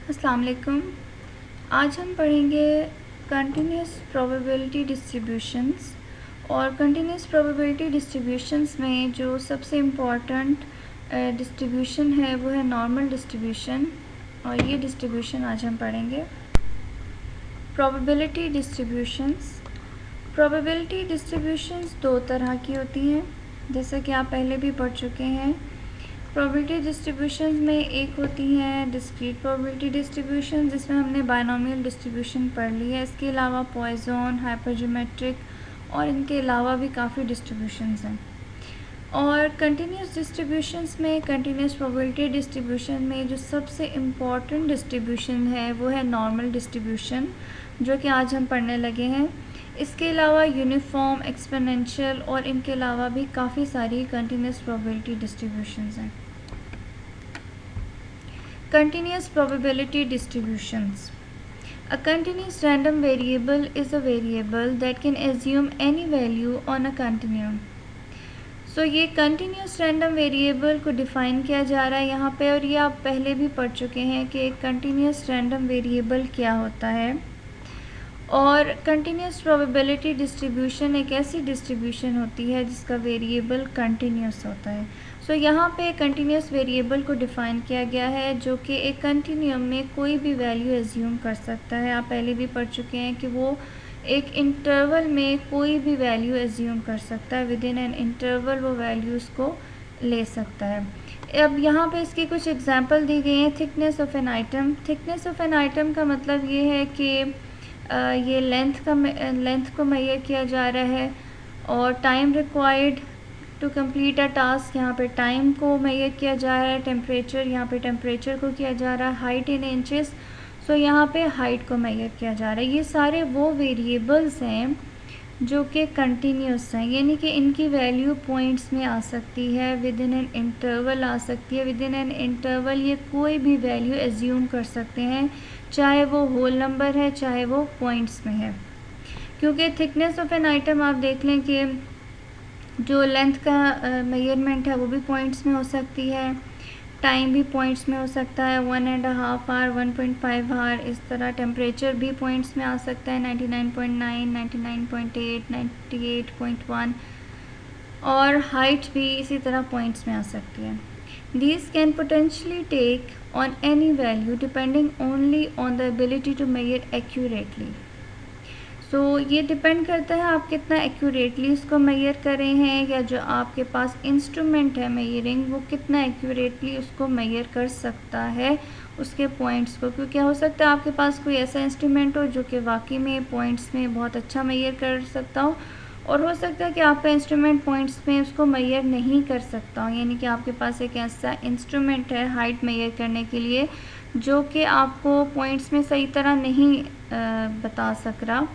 अस्सलाम वालेकुम। आज हम पढ़ेंगे कंटिन्यूस प्रोबेबिलिटी डिस्ट्रीब्यूशंस। और कंटिन्यूस प्रोबेबिलिटी डिस्ट्रीब्यूशंस में जो सबसे इम्पॉर्टेंट डिस्ट्रीब्यूशन है वो है नॉर्मल डिस्ट्रीब्यूशन, और ये डिस्ट्रीब्यूशन आज हम पढ़ेंगे। प्रोबेबिलिटी डिस्ट्रीब्यूशंस दो तरह की होती हैं, जैसा कि आप पहले भी पढ़ चुके हैं। प्रोबेबिलिटी डिस्ट्रीब्यूशन में एक होती हैं डिस्क्रीट प्रोबेबिलिटी डिस्ट्रीब्यूशन, जिसमें हमने बायनोमियल डिस्ट्रीब्यूशन पढ़ ली है। इसके अलावा पॉइजन, हाइपरज्योमेट्रिक और इनके अलावा भी काफ़ी डिस्ट्रीब्यूशंस हैं। और कंटिन्यूस डिस्ट्रीब्यूशंस में, कंटिन्यूस प्रोबेबिलिटी डिस्ट्रीब्यूशन में जो सबसे इम्पॉर्टेंट डिस्ट्रीब्यूशन है वो है नॉर्मल डिस्ट्रीब्यूशन, जो कि आज हम पढ़ने लगे हैं। इसके अलावा यूनिफॉर्म, एक्सपोनेंशियल और इनके अलावा भी काफ़ी सारी कंटिन्यूस प्रोबेबिलिटी डिस्ट्रीब्यूशंस हैं। Continuous probability distributions. A continuous random variable is a variable that can assume any value on a continuum. So ये continuous random variable को define किया जा रहा है यहाँ पे, और ये आप पहले भी पढ़ चुके हैं कि एक continuous random variable क्या होता है। और कंटिन्यूस प्रोबेबिलिटी डिस्ट्रीब्यूशन एक ऐसी डिस्ट्रीब्यूशन होती है जिसका वेरिएबल कंटिन्यूस होता है। सो यहाँ पे कंटिन्यूस वेरिएबल को डिफ़ाइन किया गया है जो कि एक कंटिन्यूम में कोई भी वैल्यू एज्यूम कर सकता है। आप पहले भी पढ़ चुके हैं कि वो एक इंटरवल में कोई भी वैल्यू एज्यूम कर सकता है, विद इन एन इंटरवल वो वैल्यूज़ को ले सकता है। अब यहाँ पे इसकी कुछ एग्जांपल दी गई हैं। Thickness of an item. Thickness of an item का मतलब ये है कि ये लेंथ को मेजर किया जा रहा है, और time required to complete a task, यहाँ पे टाइम को मेजर किया जा रहा है। टेम्परेचर, यहाँ पे टेम्परेचर को किया जा रहा है। हाइट इन इंचेस, सो यहाँ पे हाइट को मेजर किया जा रहा है। ये सारे वो वेरिएबल्स हैं जो कि कंटिन्यूस हैं, यानी कि इनकी वैल्यू पॉइंट्स में आ सकती है, विद इन एन इंटरवल आ सकती है। विद इन एन इंटरवल ये कोई भी वैल्यू एज्यूम कर सकते हैं, चाहे वो होल नंबर है चाहे वो पॉइंट्स में है। क्योंकि थिकनेस ऑफ एन आइटम आप देख लें कि जो लेंथ का मेजरमेंट है वो भी पॉइंट्स में हो सकती है, टाइम भी पॉइंट्स में हो सकता है, 1.5 आवर, 1.5 आवर, इस तरह। टेम्परेचर भी पॉइंट्स में आ सकता है, 99.9, 99.8, 98.1, और हाइट भी इसी तरह पॉइंट्स में आ सकती है। These can potentially take on any value depending only on the ability to measure accurately. So ये डिपेंड करता है आप कितना एक्यूरेटली इसको मेजर कर रहे हैं, या जो आपके पास इंस्ट्रूमेंट है मेजरिंग वो कितना एक्यूरेटली उसको मेजर कर सकता है उसके पॉइंट्स को। क्योंकि हो सकता है आपके पास कोई ऐसा इंस्ट्रूमेंट हो जो कि वाकई में पॉइंट्स में बहुत अच्छा मेजर कर सकता हो, और हो सकता है कि आपका इंस्ट्रूमेंट पॉइंट्स में उसको मेजर नहीं कर सकता हो, यानी कि आपके पास एक ऐसा इंस्ट्रूमेंट है हाइट मेजर करने के लिए जो कि आपको पॉइंट्स में सही तरह नहीं बता सक रहा।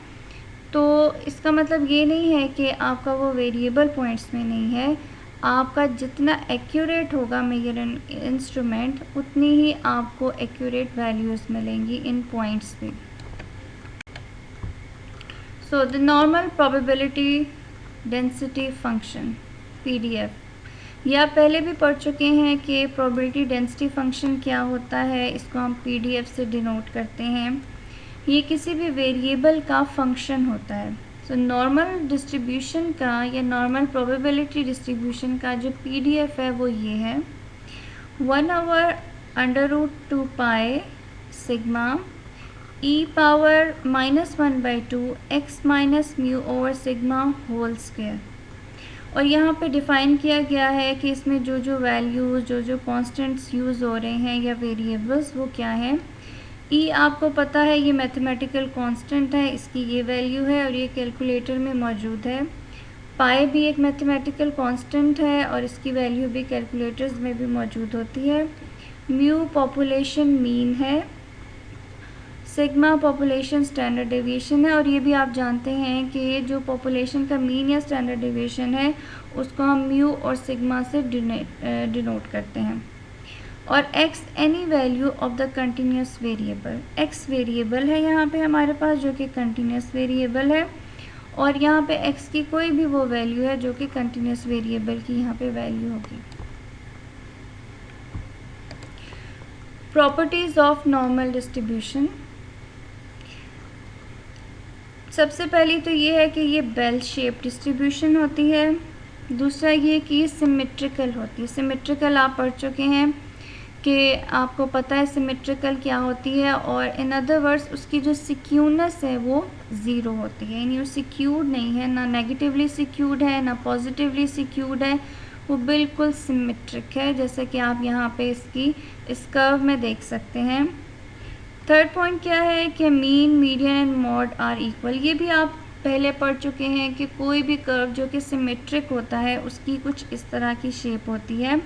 तो इसका मतलब ये नहीं है कि आपका वो वेरिएबल पॉइंट्स में नहीं है। आपका जितना एक्यूरेट होगा मेजरिंग इंस्ट्रूमेंट, उतनी ही आपको एक्यूरेट वैल्यूज़ मिलेंगी इन पॉइंट्स पे। So the normal probability density function PDF, ये आप पहले भी पढ़ चुके हैं कि probability density function क्या होता है। इसको हम PDF से डिनोट करते हैं। ये किसी भी वेरिएबल का फंक्शन होता है। सो नॉर्मल डिस्ट्रीब्यूशन का या नॉर्मल प्रोबेबिलिटी डिस्ट्रीब्यूशन का जो PDF है वो ये है, 1/√2 pi sigma e power -1/2 x minus mu over sigma whole square. और यहाँ पे डिफ़ाइन किया गया है कि इसमें जो जो वैल्यूज़, जो जो कॉन्स्टेंट्स यूज़ हो रहे हैं या वेरिएबल्स, वो क्या हैं। e आपको पता है ये मैथमेटिकल कांस्टेंट है, इसकी ये वैल्यू है और ये कैलकुलेटर में मौजूद है। पाई भी एक मैथमेटिकल कांस्टेंट है और इसकी वैल्यू भी कैलकुलेटर्स में भी मौजूद होती है। म्यू पॉपुलेशन मीन है, सिग्मा पॉपुलेशन स्टैंडर्ड डेविएशन है, और ये भी आप जानते हैं कि जो पॉपुलेशन का मीन या स्टैंडर्ड डेविएशन है उसको हम म्यू और सिग्मा से डिनोट करते हैं। और x any value of the continuous variable, x variable है यहाँ पे हमारे पास जो कि कंटिन्यूस वेरिएबल है, और यहाँ पे x की कोई भी वो वैल्यू है जो कि कंटिन्यूस वेरिएबल की यहाँ पे वैल्यू होगी। Properties of normal distribution. सबसे पहली तो ये है कि ये बेल शेप डिस्ट्रीब्यूशन होती है। दूसरा ये कि ये सिमेट्रिकल होती है। सिमेट्रिकल आप पढ़ चुके हैं कि आपको पता है सिमेट्रिकल क्या होती है, और इन अदर वर्ड्स उसकी जो सिक्यूनेस है वो ज़ीरो होती है, यानी वो सिक्यूड नहीं है, ना नेगेटिवली सिक्यूड है ना पॉजिटिवली सिक्यूड है, वो बिल्कुल सिमेट्रिक है, जैसे कि आप यहाँ पे इस कर्व में देख सकते हैं। थर्ड पॉइंट क्या है कि mean, median and mode are equal. ये भी आप पहले पढ़ चुके हैं कि कोई भी कर्व जो कि सिमेट्रिक होता है उसकी कुछ इस तरह की शेप होती है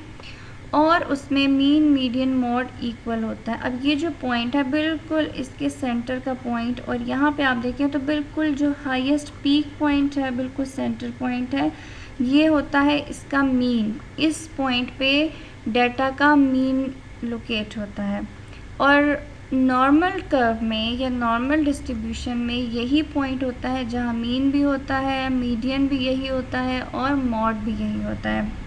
और उसमें मीन, मीडियन, मॉड इक्वल होता है। अब ये जो पॉइंट है बिल्कुल इसके सेंटर का पॉइंट, और यहाँ पे आप देखें तो बिल्कुल जो हाईएस्ट पीक पॉइंट है, बिल्कुल सेंटर पॉइंट है, ये होता है इसका मीन। इस पॉइंट पे डेटा का मीन लोकेट होता है, और नॉर्मल कर्व में या नॉर्मल डिस्ट्रीब्यूशन में यही पॉइंट होता है जहाँ मीन भी होता है, मीडियन भी यही होता है और मॉड भी यही होता है।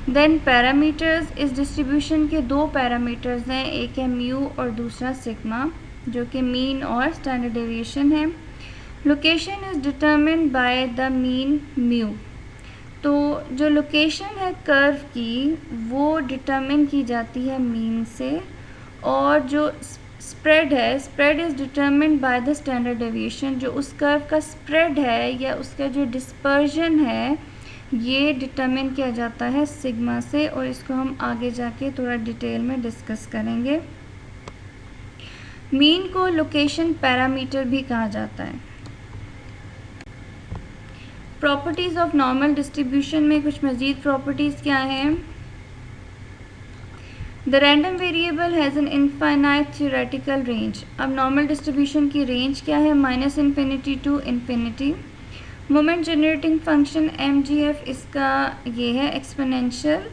देन पैरामीटर्स, इस डिस्ट्रीब्यूशन के दो पैरामीटर्स हैं, एक है म्यू और दूसरा सिग्मा, जो कि मीन और स्टैंडर्ड डेविएशन है। Location is determined by the mean mu. तो जो लोकेशन है कर्व की वो डिटरमिन की जाती है मीन से, और जो स्प्रेड है, spread is determined by the standard deviation. जो उस कर्व का स्प्रेड है या उसका जो डिस्पर्जन है ये डिटरमिन किया जाता है सिग्मा से, और इसको हम आगे जाके थोड़ा डिटेल में डिस्कस करेंगे। मीन को लोकेशन पैरामीटर भी कहा जाता है। प्रॉपर्टीज़ ऑफ नॉर्मल डिस्ट्रीब्यूशन में कुछ मज़ीद प्रॉपर्टीज़ क्या हैं? The random variable has an infinite theoretical range. अब नॉर्मल डिस्ट्रीब्यूशन की रेंज क्या है? -Infinity to infinity. Moment generating function MGF इसका ये है exponential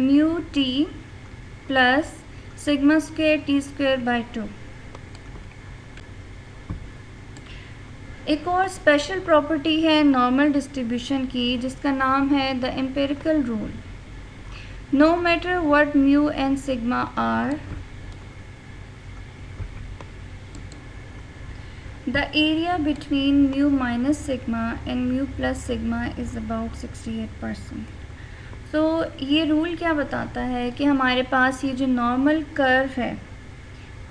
mu t plus sigma square t square by 2। एक और स्पेशल प्रॉपर्टी है नॉर्मल डिस्ट्रीब्यूशन की जिसका नाम है the empirical rule. No matter what mu and sigma are, the area between mu minus sigma and mu plus sigma is about 68%. So ये rule क्या बताता है कि हमारे पास ये जो नॉर्मल कर्व है,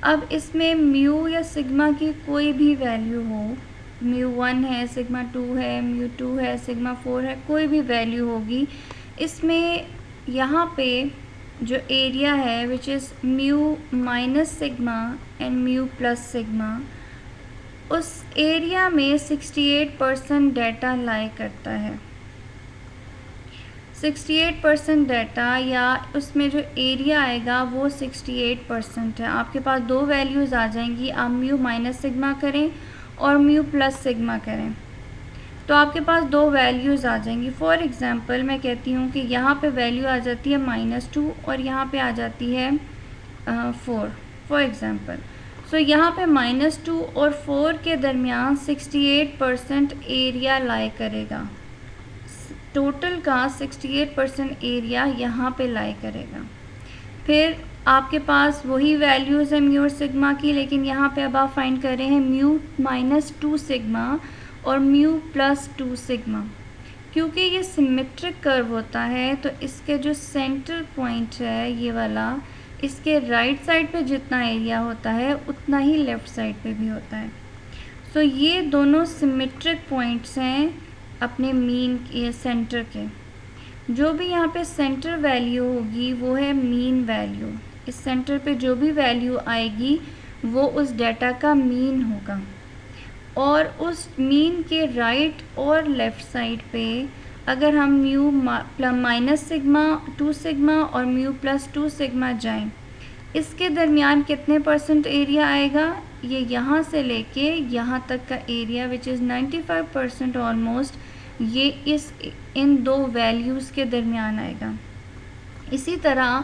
अब इसमें म्यू या सिग्मा की कोई भी वैल्यू हो, म्यू 1 है, सिग्मा 2 है, म्यू 2 है, सिग्मा 4 है, कोई भी वैल्यू होगी, इसमें यहाँ पे जो एरिया है which is mu minus sigma and mu plus sigma, उस एरिया में 68% डाटा लाई करता है। 68% डाटा या उसमें जो एरिया आएगा वो 68% है। आपके पास दो वैल्यूज़ आ जाएंगी, आप म्यू माइनस सिग्मा करें और म्यू प्लस सिग्मा करें तो आपके पास दो वैल्यूज़ आ जाएंगी। फॉर एग्ज़ाम्पल मैं कहती हूँ कि यहाँ पे वैल्यू आ जाती है -2 और यहाँ पे आ जाती है 4 फॉर एग्ज़ाम्पल। सो यहाँ पे -2 और 4 के दरमियान 68% एरिया लाई करेगा। टोटल का 68% एरिया यहाँ पे लाई करेगा। फिर आपके पास वही वैल्यूज़ हैं म्यू और सिग्मा की, लेकिन यहाँ पे अब आप फाइंड कर रहे हैं म्यू -2 सिग्मा और म्यू +2 सिग्मा। क्योंकि ये सिमेट्रिक कर्व होता है तो इसके जो सेंटर पॉइंट है ये वाला, इसके राइट साइड पे जितना एरिया होता है उतना ही लेफ़्ट साइड पे भी होता है। सो ये दोनों सिमेट्रिक पॉइंट्स हैं अपने मीन के सेंटर के। जो भी यहाँ पे सेंटर वैल्यू होगी वो है मीन वैल्यू। इस सेंटर पे जो भी वैल्यू आएगी वो उस डाटा का मीन होगा, और उस मीन के राइट और लेफ़्ट साइड पे अगर हम म्यू माइनस सिग्मा 2 सिग्मा और म्यू +2 सिग्मा जाएं, इसके दरमियान कितने % एरिया आएगा? ये यहाँ से लेके यहाँ तक का एरिया विच इज़ 95% ऑलमोस्ट, ये इन दो वैल्यूज़ के दरमियान आएगा। इसी तरह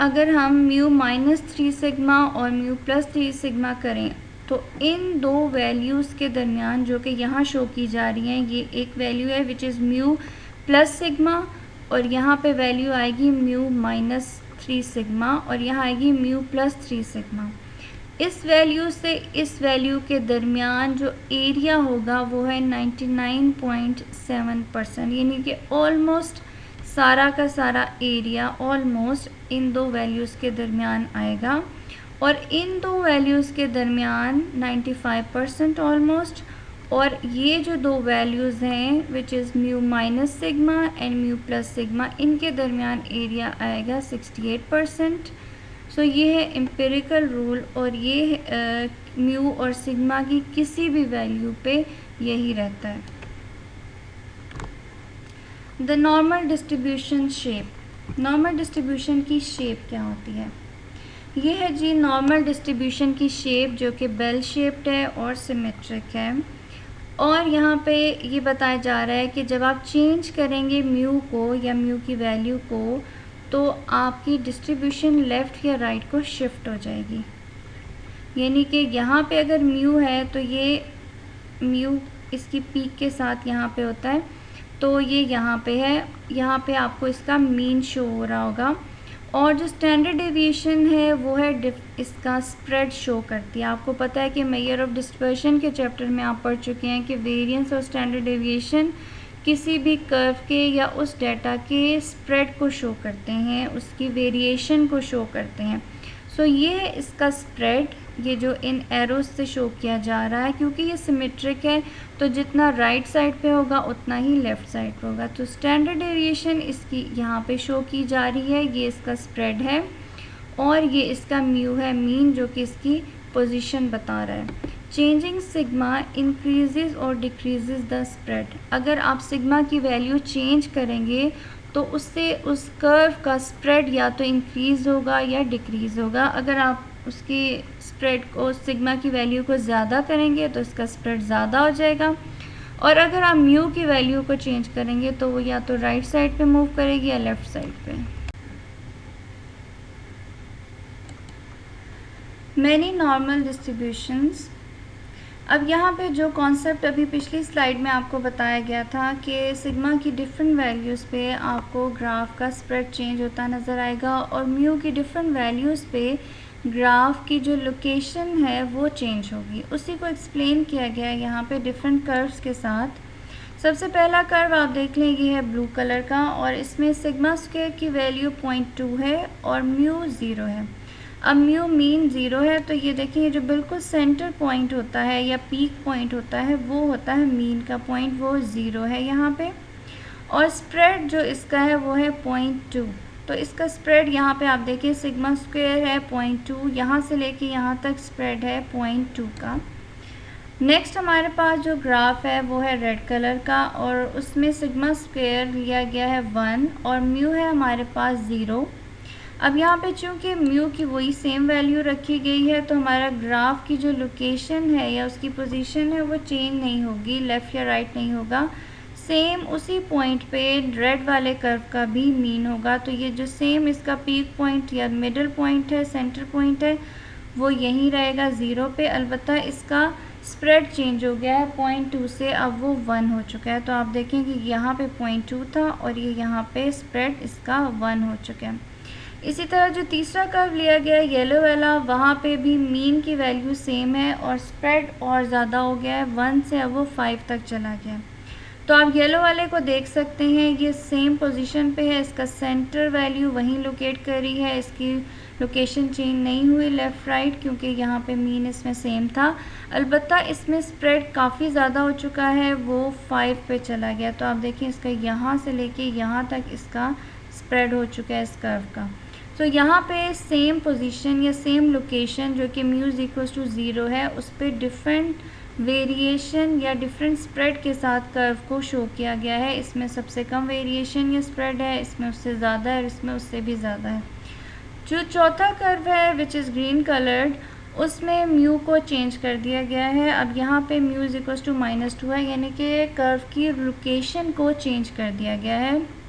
अगर हम म्यू -3 सिग्मा और म्यू +3 सिग्मा करें तो इन दो वैल्यूज़ के दरमियान जो कि यहाँ शो की जा रही हैं, ये एक वैल्यू है which is mu plus sigma और यहाँ पे वैल्यू आएगी म्यू 3 सिग्मा और यहाँ आएगी म्यू प्लस 3 सिग्मा। इस वैल्यू से इस वैल्यू के दरमियान जो एरिया होगा वो है 99.7%, यानी कि ऑलमोस्ट सारा का सारा एरिया ऑलमोस्ट इन दो वैल्यूज़ के दरमियान आएगा। और इन दो वैल्यूज़ के दरमियान 95% ऑलमोस्ट, और ये जो दो वैल्यूज़ हैं which is mu minus sigma and mu plus sigma, इनके दरमियान एरिया आएगा 68%। सो ये है एम्पिरिकल रूल, और ये म्यू और सिग्मा की किसी भी वैल्यू पे यही रहता है। The normal distribution shape. Normal distribution की शेप क्या होती है? ये है जी नॉर्मल डिस्ट्रीब्यूशन की शेप, जो कि बेल शेप्ड है और सिमेट्रिक है। और यहाँ पे ये बताया जा रहा है कि जब आप चेंज करेंगे म्यू को या म्यू की वैल्यू को, तो आपकी डिस्ट्रीब्यूशन लेफ़्ट या राइट को शिफ्ट हो जाएगी। यानी कि यहाँ पे अगर म्यू है तो ये म्यू इसकी पीक के साथ यहाँ पे होता है, तो ये यहाँ पे है, यहाँ पे आपको इसका मीन शो हो रहा होगा। और जो स्टैंडर्ड डेविएशन है वो है इसका स्प्रेड शो करती है। आपको पता है कि मेजर ऑफ डिस्पर्शन के चैप्टर में आप पढ़ चुके हैं कि वेरिएंस और स्टैंडर्ड डेविएशन किसी भी कर्व के या उस डाटा के स्प्रेड को शो करते हैं, उसकी वेरिएशन को शो करते हैं। सो ये इसका स्प्रेड, ये जो इन एरोज से शो किया जा रहा है, क्योंकि ये सिमेट्रिक है तो जितना राइट साइड पे होगा उतना ही लेफ़्ट साइड पे होगा। तो स्टैंडर्ड डेविएशन इसकी यहाँ पे शो की जा रही है, ये इसका स्प्रेड है, और ये इसका म्यू है मीन, जो कि इसकी पोजीशन बता रहा है। चेंजिंग सिग्मा इंक्रीजेज और डिक्रीजेज द स्प्रेड। अगर आप सिग्मा की वैल्यू चेंज करेंगे तो उससे उस कर्व का स्प्रेड या तो इंक्रीज़ होगा या डिक्रीज़ होगा। अगर आप उसकी स्प्रेड को, सिग्मा की वैल्यू को ज़्यादा करेंगे तो इसका स्प्रेड ज़्यादा हो जाएगा, और अगर आप म्यू की वैल्यू को चेंज करेंगे तो वो या तो राइट साइड पे मूव करेगी या लेफ़्ट साइड पे। Many normal distributions. अब यहाँ पे जो कॉन्सेप्ट अभी पिछली स्लाइड में आपको बताया गया था कि सिग्मा की डिफरेंट वैल्यूज़ पे आपको ग्राफ का स्प्रेड चेंज होता नज़र आएगा, और म्यू की डिफरेंट वैल्यूज़ पे ग्राफ की जो लोकेशन है वो चेंज होगी। उसी को एक्सप्लेन किया गया है यहाँ पे डिफरेंट कर्व्स के साथ। सबसे पहला कर्व आप देख लें, ये है ब्लू कलर का, और इसमें सिग्मा स्क्वायर की वैल्यू 0.2 है और म्यू 0 है। अब म्यू मीन 0 है, तो ये देखिए जो बिल्कुल सेंटर पॉइंट होता है या पीक पॉइंट होता है वो होता है मीन का पॉइंट, वो 0 है यहाँ पे। और स्प्रेड जो इसका है वो है 0.2, तो इसका स्प्रेड यहाँ पे आप देखिए सिग्मा स्क्वायर है 0.2, यहाँ से लेके यहाँ तक स्प्रेड है 0.2 का। नेक्स्ट हमारे पास जो ग्राफ है वो है रेड कलर का, और उसमें सिग्मा स्क्वायर लिया गया है 1 और म्यू है हमारे पास 0। अब यहाँ पे चूँकि म्यू की वही सेम वैल्यू रखी गई है, तो हमारा ग्राफ की जो लोकेशन है या उसकी पोजीशन है वो चेंज नहीं होगी, लेफ़्ट या राइट नहीं होगा। सेम उसी पॉइंट पे रेड वाले कर्व का भी मीन होगा, तो ये जो सेम इसका पीक पॉइंट या मिडल पॉइंट है, सेंटर पॉइंट है, वो यहीं रहेगा 0 पे। अलबत्ता इसका स्प्रेड चेंज हो गया है 0.2 से, अब वो 1 हो चुका है। तो आप देखें कि यहाँ पे 0.2 था और ये यहाँ पे स्प्रेड इसका 1 हो चुका है। इसी तरह जो तीसरा कर्व लिया गया है येलो वाला, वहाँ पे भी मीन की वैल्यू सेम है और स्प्रेड और ज़्यादा हो गया है, 1 से अब वो 5 तक चला गया। तो आप येलो वाले को देख सकते हैं, ये सेम पोजीशन पे है, इसका सेंटर वैल्यू वहीं लोकेट करी है, इसकी लोकेशन चेंज नहीं हुई लेफ़्ट राइट, क्योंकि यहाँ पे मीन इसमें सेम था। अलबत्ता इसमें स्प्रेड काफ़ी ज़्यादा हो चुका है, वो 5 पे चला गया। तो आप देखें इसका यहाँ से लेके यहाँ तक इसका स्प्रेड हो चुका है इस कर्व का। तो यहाँ पे सेम पोजीशन या सेम लोकेशन जो कि म्यू इक्वल्स टू 0 है, उस पर डिफरेंट वेरिएशन या डिफरेंट स्प्रेड के साथ कर्व को शो किया गया है। इसमें सबसे कम वेरिएशन या स्प्रेड है, इसमें उससे ज़्यादा है, इसमें उससे भी ज़्यादा है। जो चौथा कर्व है विच इज़ ग्रीन कलर्ड, उसमें म्यू को चेंज कर दिया गया है। अब यहाँ पे म्यू इक्वल्स टू -2 है, यानी कि कर्व की लोकेशन को चेंज कर दिया गया है।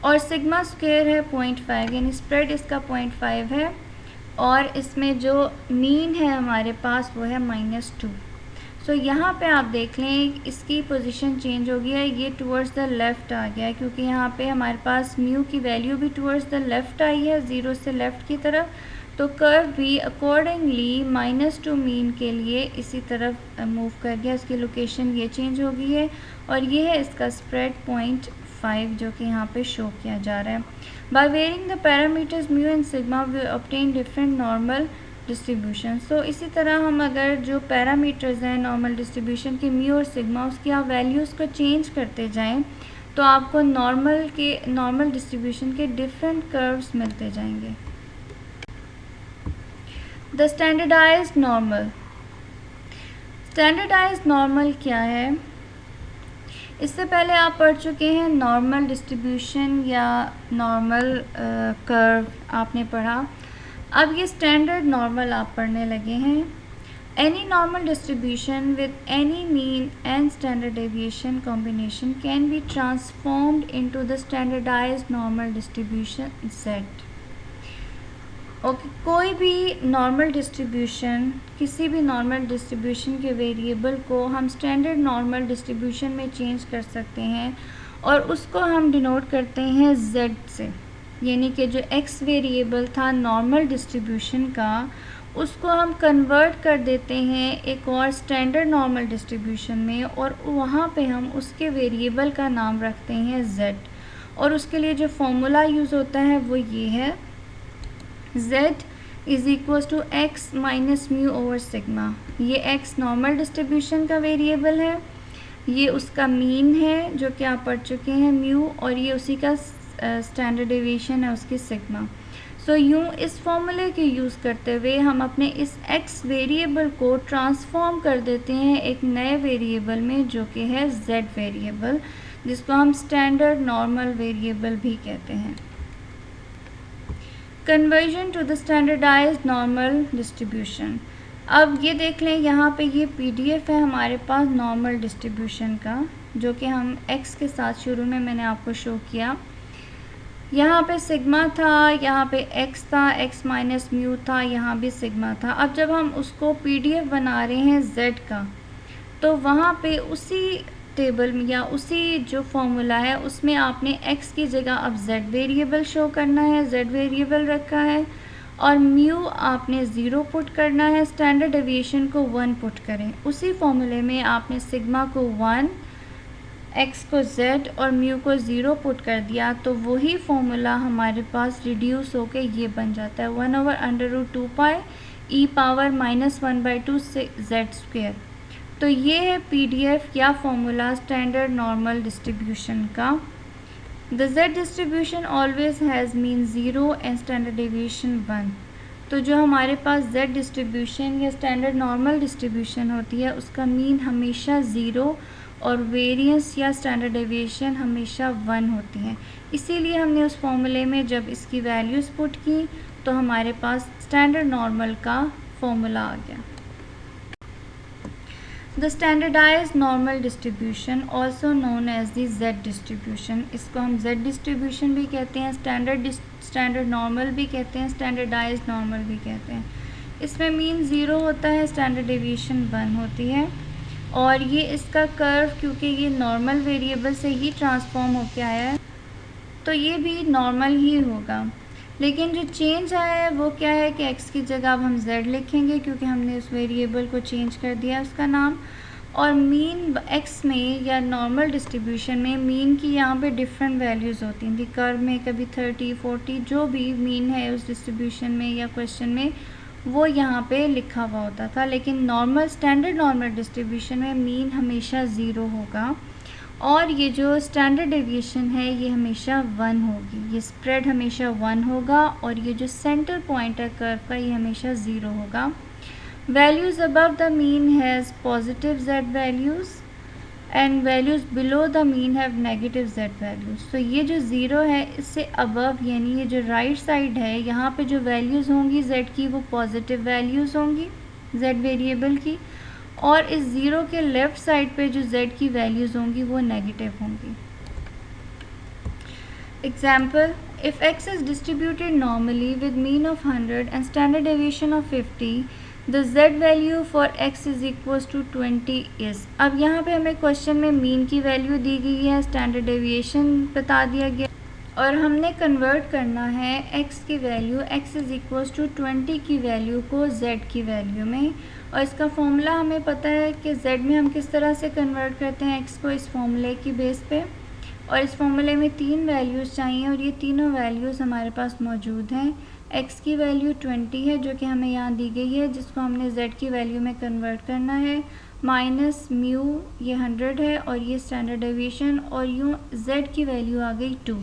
और सिग्मा स्क्वायर है 0.5, यानी स्प्रेड इसका 0.5 है, और इसमें जो मीन है हमारे पास वो है -2। सो यहाँ पे आप देख लें इसकी पोजीशन चेंज हो गया है, ये टुवर्ड्स द लेफ़्ट आ गया है क्योंकि यहाँ पे हमारे पास म्यू की वैल्यू भी टुवर्ड्स द लेफ़्ट आई है, 0 से लेफ़्ट की तरफ। तो कर्व भी अकॉर्डिंगली -2 मीन के लिए इसी तरफ मूव कर गया, इसकी लोकेशन ये चेंज हो गई है और ये है इसका स्प्रेड पॉइंट 5 जो कि यहाँ पे शो किया जा रहा है। By varying the parameters mu and sigma we obtain different normal distribution. So इसी तरह हम अगर जो पैरामीटर्स हैं नॉर्मल डिस्ट्रीब्यूशन के म्यू और सिग्मा, उसकी आप वैल्यूज़ को चेंज करते जाएं तो आपको नॉर्मल डिस्ट्रीब्यूशन के डिफरेंट कर्व्स मिलते जाएंगे। The standardised normal. Standardised normal क्या है? इससे पहले आप पढ़ चुके हैं नॉर्मल डिस्ट्रीब्यूशन या नॉर्मल कर्व आपने पढ़ा। अब ये स्टैंडर्ड नॉर्मल आप पढ़ने लगे हैं। Any normal distribution with any mean and standard deviation combination can be transformed into the standardised normal distribution set. Okay, कोई भी नॉर्मल डिस्ट्रीब्यूशन, किसी भी नॉर्मल डिस्ट्रीब्यूशन के वेरिएबल को हम स्टैंडर्ड नॉर्मल डिस्ट्रीब्यूशन में चेंज कर सकते हैं और उसको हम डिनोट करते हैं z से, यानी कि जो x वेरिएबल था नॉर्मल डिस्ट्रीब्यूशन का, उसको हम कन्वर्ट कर देते हैं एक और स्टैंडर्ड नॉर्मल डिस्ट्रीब्यूशन में और वहाँ पे हम उसके वेरिएबल का नाम रखते हैं z। और उसके लिए जो फॉर्मूला यूज़ होता है वो ये है, z is equals to x minus mu over sigma. ये x नॉर्मल डिस्ट्रीब्यूशन का वेरिएबल है, ये उसका मीन है जो कि आप पढ़ चुके हैं म्यू, और ये उसी का स्टैंडर्ड डेविएशन है उसकी सिग्मा। सो यूँ इस फॉर्मूले के यूज़ करते हुए हम अपने इस x वेरिएबल को ट्रांसफॉर्म कर देते हैं एक नए वेरिएबल में जो कि है z वेरिएबल, जिसको हम स्टैंडर्ड नॉर्मल वेरिएबल भी कहते हैं। Conversion to the standardised normal distribution. अब ये देख लें, यहाँ पे ये PDF है हमारे पास नॉर्मल डिस्ट्रीब्यूशन का, जो कि हम x के साथ शुरू में मैंने आपको शो किया। यहाँ पे सिग्मा था, यहाँ पे x था, x माइनस म्यू था, यहाँ भी सिग्मा था। अब जब हम उसको PDF बना रहे हैं z का, तो वहाँ पे उसी टेबल में या उसी जो फॉर्मूला है उसमें आपने x की जगह अब z वेरिएबल शो करना है, z वेरिएबल रखा है, और म्यू आपने 0 पुट करना है, स्टैंडर्ड डेविएशन को 1 पुट करें। उसी फॉर्मूले में आपने सिग्मा को 1, x को z और म्यू को 0 पुट कर दिया, तो वही फॉर्मूला हमारे पास रिड्यूस होके ये बन जाता है 1/√2 पाई e पावर -1/2 z²। तो ये है PDF या फॉर्मूला स्टैंडर्ड नॉर्मल डिस्ट्रीब्यूशन का। The z distribution always has mean 0 and standard deviation 1। तो जो हमारे पास z डिस्ट्रीब्यूशन या स्टैंडर्ड नॉर्मल डिस्ट्रीब्यूशन होती है उसका मीन हमेशा 0 और वेरिएंस या स्टैंडर्ड डेविएशन हमेशा 1 होती हैं। इसीलिए हमने उस फॉर्मूले में जब इसकी वैल्यूज़ पुट की तो हमारे पास स्टैंडर्ड नॉर्मल का फॉर्मूला आ गया। The standardised normal distribution also known as the z distribution. इसको हम z डिस्ट्रीब्यूशन भी कहते हैं, स्टैंडर्ड नॉर्मल भी कहते हैं, स्टैंडर्डाइज्ड नॉर्मल भी कहते हैं। इसमें मीन 0 होता है, स्टैंडर्ड डेविएशन 1 होती है, और ये इसका कर्व क्योंकि ये नॉर्मल वेरिएबल से ही ट्रांसफॉर्म होके आया है तो ये भी नॉर्मल ही होगा। लेकिन जो चेंज आया है वो क्या है कि x की जगह अब हम z लिखेंगे क्योंकि हमने उस वेरिएबल को चेंज कर दिया उसका नाम। और मीन x में या नॉर्मल डिस्ट्रीब्यूशन में मीन की यहाँ पे डिफरेंट वैल्यूज़ होती थी। कर्व में कभी 30, 40 जो भी मीन है उस डिस्ट्रीब्यूशन में या क्वेश्चन में वो यहाँ पे लिखा हुआ होता था। लेकिन स्टैंडर्ड नॉर्मल डिस्ट्रीब्यूशन में मीन हमेशा 0 होगा और ये जो स्टैंडर्ड डेविएशन है ये हमेशा 1 होगी। ये स्प्रेड हमेशा 1 होगा और ये जो सेंटर पॉइंट है कर्व का ये हमेशा 0 होगा। Values above the mean has positive z values and values below the mean have negative z values. तो ये जो 0 है इससे अबव यानी ये जो राइट साइड है यहाँ पे जो वैल्यूज़ होंगी z की वो पॉजिटिव वैल्यूज़ होंगी z वेरिएबल की, और इस 0 के लेफ़्ट साइड पे जो z की वैल्यूज़ होंगी वो नेगेटिव होंगी। Example, if x is distributed normally with mean of 100 and standard deviation of 50, the z value for x is equal to 20 is. अब यहाँ पे हमें क्वेश्चन में मीन की वैल्यू दी गई है, स्टैंडर्ड डेविएशन बता दिया गया और हमने कन्वर्ट करना है x की value x is equal to 20 की वैल्यू को z की वैल्यू में। और इसका फॉर्मूला हमें पता है कि z में हम किस तरह से कन्वर्ट करते हैं x को, इस फॉर्मूले की बेस पे। और इस फॉर्मूले में 3 वैल्यूज़ चाहिए और ये तीनों वैल्यूज़ हमारे पास मौजूद हैं। x की वैल्यू 20 है जो कि हमें यहाँ दी गई है, जिसको हमने z की वैल्यू में कन्वर्ट करना है, माइनस म्यू ये 100 है और ये स्टैंडर्ड डेविएशन, और यूँ z की वैल्यू आ गई 2।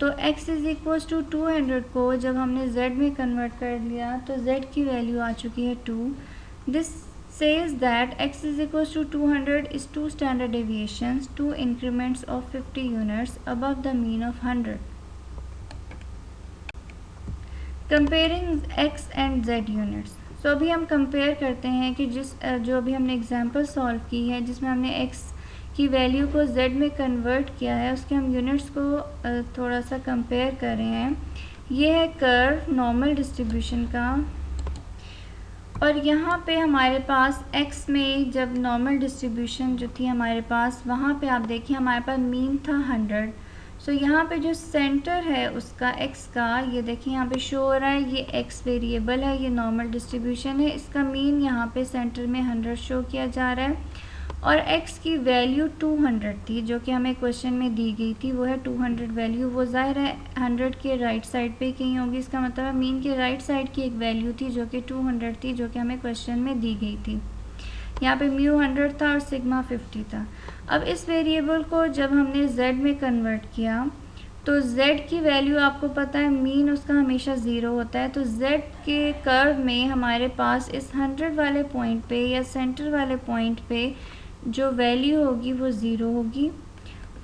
तो x इज इक्वल टू 200 को जब हमने z में कन्वर्ट कर लिया तो z की वैल्यू आ चुकी है 2। This says that x is equals to 200 is 2 standard deviations, 2 increments of 50 units above the mean of 100. Comparing x and z units. So अभी हम कंपेयर करते हैं कि जो अभी हमने एग्जाम्पल सॉल्व की है जिसमें हमने x की वैल्यू को z में कन्वर्ट किया है, उसके हम यूनिट्स को थोड़ा सा कंपेयर कर रहे हैं। ये है कर्व नॉर्मल डिस्ट्रीब्यूशन का, और यहाँ पे हमारे पास x में जब नॉर्मल डिस्ट्रीब्यूशन जो थी हमारे पास, वहाँ पे आप देखिए हमारे पास मीन था 100। सो यहाँ पे जो सेंटर है उसका x का, ये देखिए यहाँ पे शो हो रहा है, ये x वेरिएबल है, ये नॉर्मल डिस्ट्रीब्यूशन है, इसका मीन यहाँ पे सेंटर में 100 शो किया जा रहा है। और x की वैल्यू 200 थी जो कि हमें क्वेश्चन में दी गई थी, वो है 200 वैल्यू। वो ज़ाहिर है 100 के राइट साइड पे कहीं होगी, इसका मतलब मीन के राइट साइड की एक वैल्यू थी जो कि 200 थी, जो कि हमें क्वेश्चन में दी गई थी। यहाँ पे म्यू 100 था और सिग्मा 50 था। अब इस वेरिएबल को जब हमने z में कन्वर्ट किया तो z की वैल्यू आपको पता है मीन उसका हमेशा 0 होता है, तो z के कर्व में हमारे पास इस 100 वाले पॉइंट पे या सेंटर वाले पॉइंट पे जो वैल्यू होगी वो 0 होगी,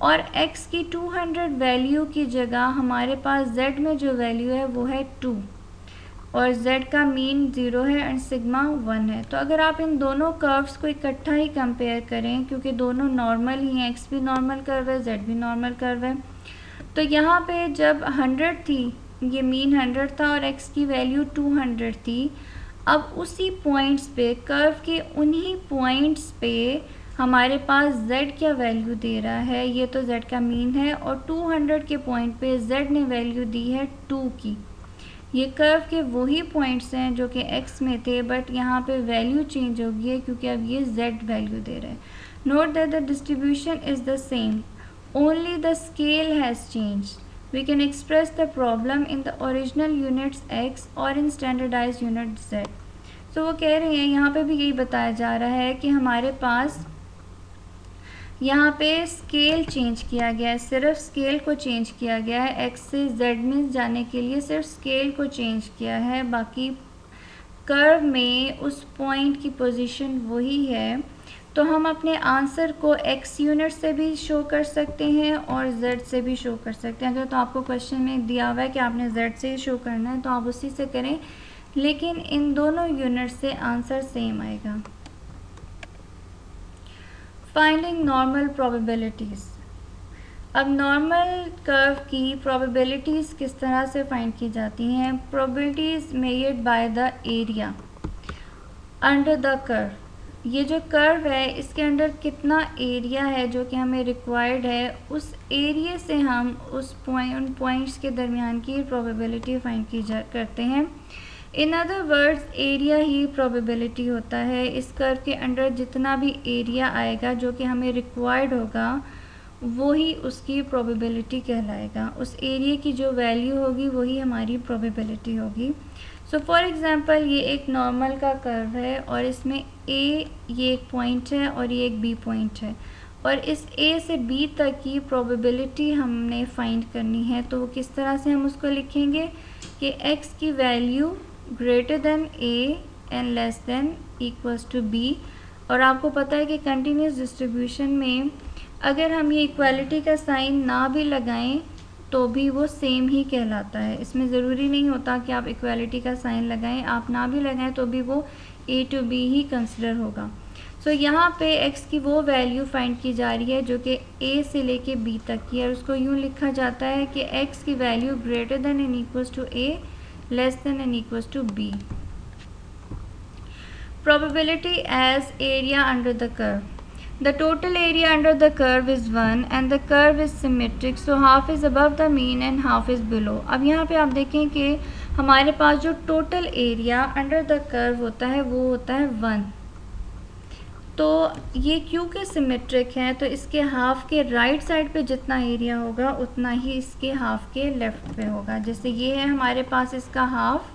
और x की 200 वैल्यू की जगह हमारे पास z में जो वैल्यू है वो है 2, और z का मीन 0 है एंड सिग्मा 1 है। तो अगर आप इन दोनों कर्व्स को इकट्ठा ही कंपेयर करें, क्योंकि दोनों नॉर्मल ही हैं, x भी नॉर्मल कर्व है, z भी नॉर्मल कर्व है, तो यहाँ पे जब 100 थी, ये मीन 100 था और x की वैल्यू 200 थी, अब उसी पॉइंट्स पे, कर्व के उन्हीं पॉइंट्स पे हमारे पास z क्या वैल्यू दे रहा है, ये तो z का मीन है, और 200 के पॉइंट पे z ने वैल्यू दी है 2 की। ये कर्व के वही पॉइंट्स हैं जो कि x में थे, बट यहाँ पे वैल्यू चेंज हो गई है क्योंकि अब ये z वैल्यू दे रहे हैं। Note that the distribution is the same, only the scale has changed. We can express the problem in the original units x और इन स्टैंडर्डाइज यूनिट z। तो वो कह रहे हैं, यहाँ पे भी यही बताया जा रहा है कि हमारे पास यहाँ पे स्केल चेंज किया गया है, सिर्फ स्केल को चेंज किया गया है, x से z में जाने के लिए सिर्फ स्केल को चेंज किया है, बाकी कर्व में उस पॉइंट की पोजीशन वही है। तो हम अपने आंसर को x यूनिट से भी शो कर सकते हैं और z से भी शो कर सकते हैं। अगर तो आपको क्वेश्चन में दिया हुआ है कि आपने z से ही शो करना है तो आप उसी से करें, लेकिन इन दोनों यूनिट से आंसर सेम आएगा। Finding normal probabilities. अब नॉर्मल कर्व की प्रोबेबिलिटीज़ किस तरह से फाइंड की जाती हैं? Probabilities measured by the area under the curve. ये जो कर्व है इसके अंडर कितना एरिया है जो कि हमें रिक्वायर्ड है, उस एरिया से हम उन पॉइंट्स के दरमियान की प्रोबेबिलिटी फाइंड करते हैं। In other words area he probability होता है। इस कर्व के अंडर जितना भी एरिया आएगा जो कि हमें रिक्वायर्ड होगा वो ही उसकी प्रोबेबिलिटी कहलाएगा। उस एरिया की जो वैल्यू होगी वही हमारी प्रोबेबिलिटी होगी। सो फॉर एग्ज़ाम्पल ये एक नॉर्मल का कर्व है और इसमें ए ये एक पॉइंट है और ये एक बी पॉइंट है, और इस ए से बी तक की प्रोबेबिलिटी हमने फाइंड करनी है। तो किस तरह से हम उसको लिखेंगे कि x की value greater than a and less than equals to b। और आपको पता है कि कंटिन्यूस डिस्ट्रीब्यूशन में अगर हम ये इक्वालिटी का साइन ना भी लगाएं तो भी वो सेम ही कहलाता है। इसमें ज़रूरी नहीं होता कि आप इक्वालिटी का साइन लगाएं, आप ना भी लगाएं तो भी वो a टू b ही कंसिडर होगा। सो यहाँ पे x की वो वैल्यू फाइंड की जा रही है जो कि a से लेके b तक की है, और उसको यूँ लिखा जाता है कि x की value greater than and equals to a less than and equals to b। probability as area under the curve. The total area under the curve is 1 and the curve is symmetric, so half is above the mean and half is below. अब यहाँ पे आप देखें कि हमारे पास जो total area under the curve होता है वो होता है 1. तो ये क्योंकि सिमेट्रिक है तो इसके हाफ के राइट साइड पे जितना एरिया होगा उतना ही इसके हाफ के लेफ़्ट पे होगा. जैसे ये है हमारे पास इसका हाफ,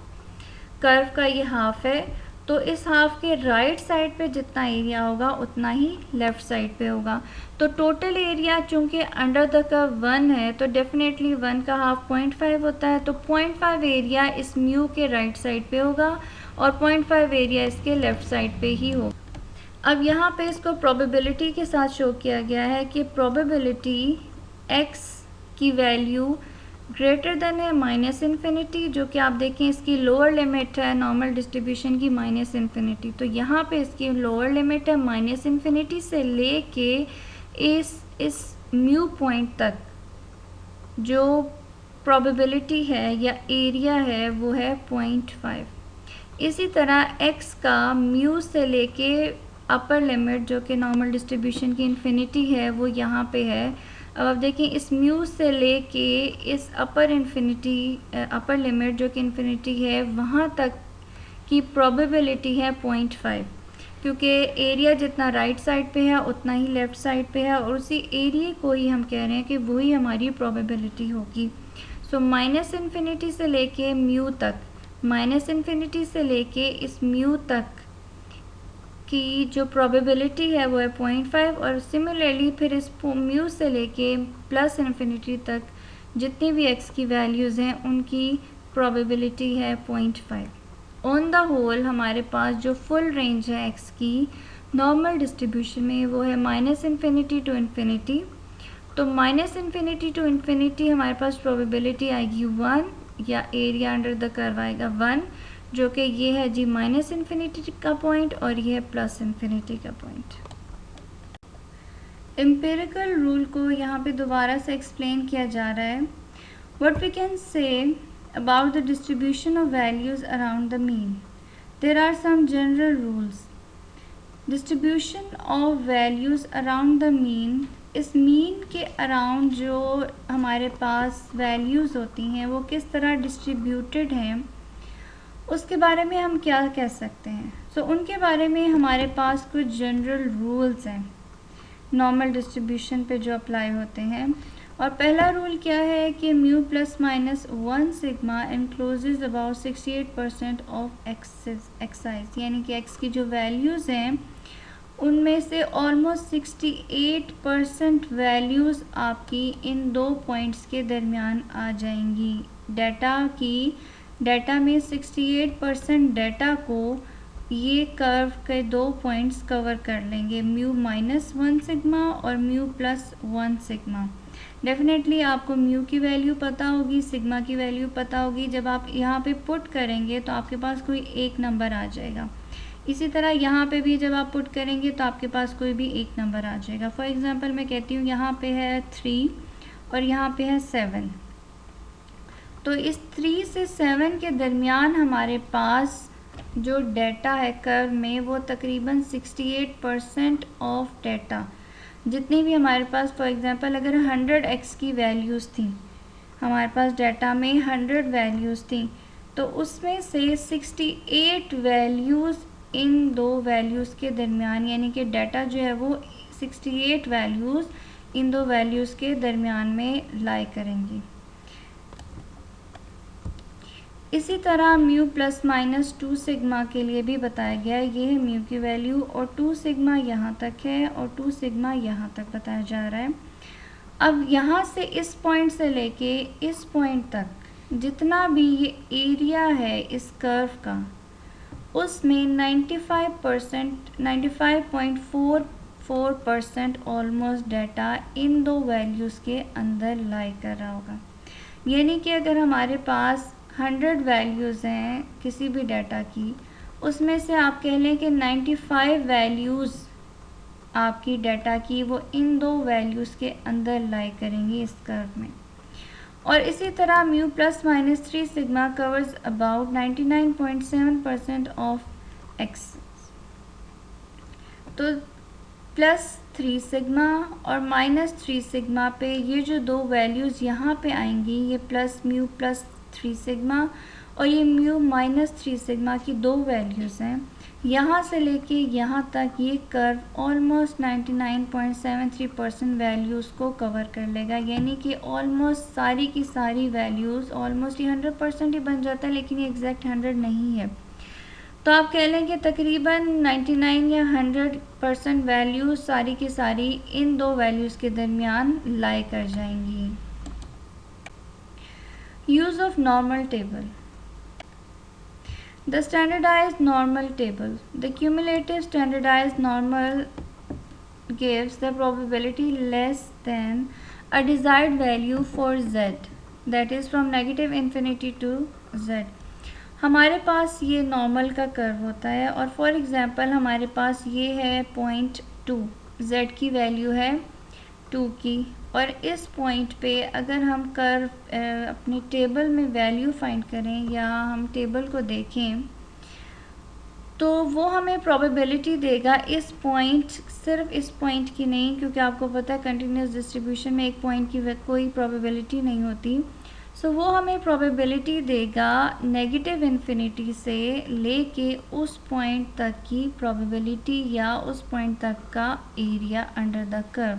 कर्व का ये हाफ है, तो इस हाफ के राइट साइड पे जितना एरिया होगा उतना ही लेफ़्ट साइड पे होगा. तो टोटल एरिया चूँकि अंडर द कर्व 1 है तो डेफिनेटली 1 का हाफ 0.5 होता है. तो 0.5 एरिया इस म्यू के राइट साइड पे होगा और 0.5 एरिया इसके लेफ़्ट साइड पे ही होगा. अब यहाँ पे इसको प्रोबेबिलिटी के साथ शो किया गया है कि प्रोबेबिलिटी x की वैल्यू ग्रेटर देन है -∞, जो कि आप देखें इसकी लोअर लिमिट है नॉर्मल डिस्ट्रीब्यूशन की -∞. तो यहाँ पे इसकी लोअर लिमिट है -∞ से लेके इस म्यू पॉइंट तक जो प्रोबेबिलिटी है या एरिया है वो है 0.5. इसी तरह x का म्यू से लेके अपर लिमिट जो कि नॉर्मल डिस्ट्रीब्यूशन की इन्फिनिटी है वो यहाँ पे है. अब आप देखें इस म्यू से लेके इस अपर लिमिट जो कि इन्फिनिटी है वहाँ तक की प्रोबेबिलिटी है 0.5, क्योंकि एरिया जितना राइट साइड पे है उतना ही लेफ़्ट साइड पे है और उसी एरिया को ही हम कह रहे हैं कि वही हमारी प्रोबेबिलिटी होगी. सो -∞ से लेके म्यू तक, -∞ से लेके इस म्यू तक की जो प्रोबेबिलिटी है वो है 0.5 और सिमिलरली फिर इस म्यू से लेके +∞ तक जितनी भी x की वैल्यूज़ हैं उनकी प्रोबेबिलिटी है 0.5. ऑन द होल हमारे पास जो फुल रेंज है x की नॉर्मल डिस्ट्रीब्यूशन में वो है -∞ to ∞. तो -∞ to ∞ हमारे पास प्रोबेबिलिटी आएगी 1 या एरिया अंडर द कर्व आएगा 1, जो कि ये है जी -∞ का पॉइंट और ये है +∞ का पॉइंट. एम्पिरिकल रूल को यहाँ पे दोबारा से एक्सप्लेन किया जा रहा है. What we can say about the distribution of values around the mean. There are some general rules. Distribution of values around the mean, इस मीन के अराउंड जो हमारे पास वैल्यूज़ होती हैं वो किस तरह डिस्ट्रीब्यूटेड हैं उसके बारे में हम क्या कह सकते हैं. सो उनके बारे में हमारे पास कुछ जनरल रूल्स हैं नॉर्मल डिस्ट्रीब्यूशन पे जो अप्लाई होते हैं. और पहला रूल क्या है कि mu ±1 sigma encloses about 68% of excise, यानी कि x की जो वैल्यूज़ हैं उनमें से ऑलमोस्ट 68% वैल्यूज़ आपकी इन दो पॉइंट्स के दरमियान आ जाएंगी. डाटा में 68% डाटा को ये कर्व के दो पॉइंट्स कवर कर लेंगे, म्यू -1 सिग्मा और म्यू +1 सिग्मा. डेफिनेटली आपको म्यू की वैल्यू पता होगी, सिग्मा की वैल्यू पता होगी. जब आप यहाँ पे पुट करेंगे तो आपके पास कोई एक नंबर आ जाएगा. इसी तरह यहाँ पे भी जब आप पुट करेंगे तो आपके पास कोई भी एक नंबर आ जाएगा. फॉर एग्ज़ाम्पल मैं कहती हूँ यहाँ पे है 3 और यहाँ पे है 7. तो इस 3 से 7 के दरमियान हमारे पास जो डाटा है कर्व में वो तकरीबन 68% ऑफ डाटा जितनी भी हमारे पास, फॉर एग्ज़ाम्पल अगर 100x की वैल्यूज़ थी, हमारे पास डाटा में 100 वैल्यूज़ थी, तो उसमें से 68 वैल्यूज़ इन दो वैल्यूज़ के दरमियान, यानी कि डाटा जो है वो 68 वैल्यूज़ इन दो वैल्यूज़ के दरमियान में लाई करेंगी. इसी तरह म्यू ±2 सिग्मा के लिए भी बताया गया है. ये है म्यू की वैल्यू और 2 सिग्मा यहाँ तक है और 2 सिग्मा यहाँ तक बताया जा रहा है. अब यहाँ से इस पॉइंट से लेके इस पॉइंट तक जितना भी ये एरिया है इस कर्व का उसमें 95.44% ऑलमोस्ट डाटा इन दो वैल्यूज़ के अंदर लाई कर रहा होगा. यानी कि अगर हमारे पास 100 वैल्यूज़ हैं किसी भी डाटा की, उसमें से आप कह लें कि 95 वैल्यूज़ आपकी डाटा की वो इन दो वैल्यूज़ के अंदर लाई करेंगी इस कर्व में. और इसी तरह mu ±3 sigma covers about 99.7% of x. तो +3 सिग्मा और -3 सिग्मा पे ये जो दो वैल्यूज़ यहाँ पे आएंगी, ये प्लस म्यू प्लस 3 सिग्मा और ये म्यू -3 सिग्मा की दो वैल्यूज़ हैं। यहाँ से लेके यहाँ तक ये कर्व ऑलमोस्ट 99.73% वैल्यूज़ को कवर कर लेगा, यानी कि ऑलमोस्ट सारी की सारी वैल्यूज़, ऑलमोस्ट ये 100% ही बन जाता है, लेकिन ये एग्जैक्ट 100 नहीं है। तो आप कह लें कि तकरीबन 99 या 100% वैल्यूज़ सारी की सारी इन दो वैल्यूज़ के दरमियान लाई कर जाएंगी। Use of normal table. The standardized normal table. The cumulative standardized normal gives the probability less than a desired value for z, that is from -infinity to z. हमारे पास ये नॉर्मल का कर्व होता है और फॉर एग्ज़ाम्पल हमारे पास ये है point 2, z की वैल्यू है 2 की, और इस पॉइंट पे अगर हम कर्व अपनी टेबल में वैल्यू फाइंड करें या हम टेबल को देखें तो वो हमें प्रोबेबिलिटी देगा इस पॉइंट, सिर्फ इस पॉइंट की नहीं, क्योंकि आपको पता है कंटिन्यूस डिस्ट्रीब्यूशन में एक पॉइंट की कोई प्रोबेबिलिटी नहीं होती। सो वो हमें प्रोबेबिलिटी देगा -इन्फिनिटी से लेके उस पॉइंट तक की प्रोबेबिलिटी या उस पॉइंट तक का एरिया अंडर द कर्व।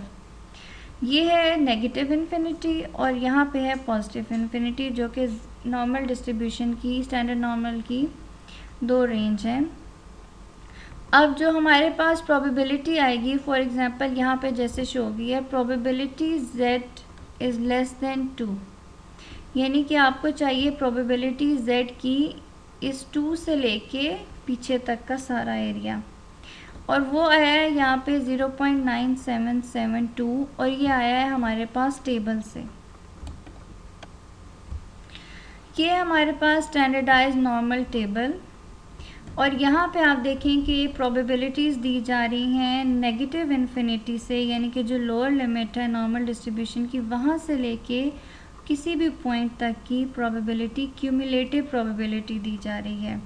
ये है -इन्फिनिटी और यहाँ पे है +इन्फिनिटी, जो कि नॉर्मल डिस्ट्रीब्यूशन की, स्टैंडर्ड नॉर्मल की दो रेंज हैं। अब जो हमारे पास प्रोबेबिलिटी आएगी, फॉर एग्जांपल यहाँ पे जैसे शो होगी है probability z is less then 2, यानी कि आपको चाहिए प्रोबेबिलिटी z की इस 2 से लेके पीछे तक का सारा एरिया, और वो आया है यहाँ पे 0.9772 और ये आया है हमारे पास टेबल से। ये हमारे पास स्टैंडर्डाइज नॉर्मल टेबल, और यहाँ पे आप देखें कि प्रोबेबिलिटीज़ दी जा रही हैं -इन्फिनिटी से, यानी कि जो लोअर लिमिट है नॉर्मल डिस्ट्रीब्यूशन की, वहाँ से लेके किसी भी पॉइंट तक की प्रोबेबिलिटी, क्यूमुलेटिव प्रोबेबिलिटी दी जा रही है,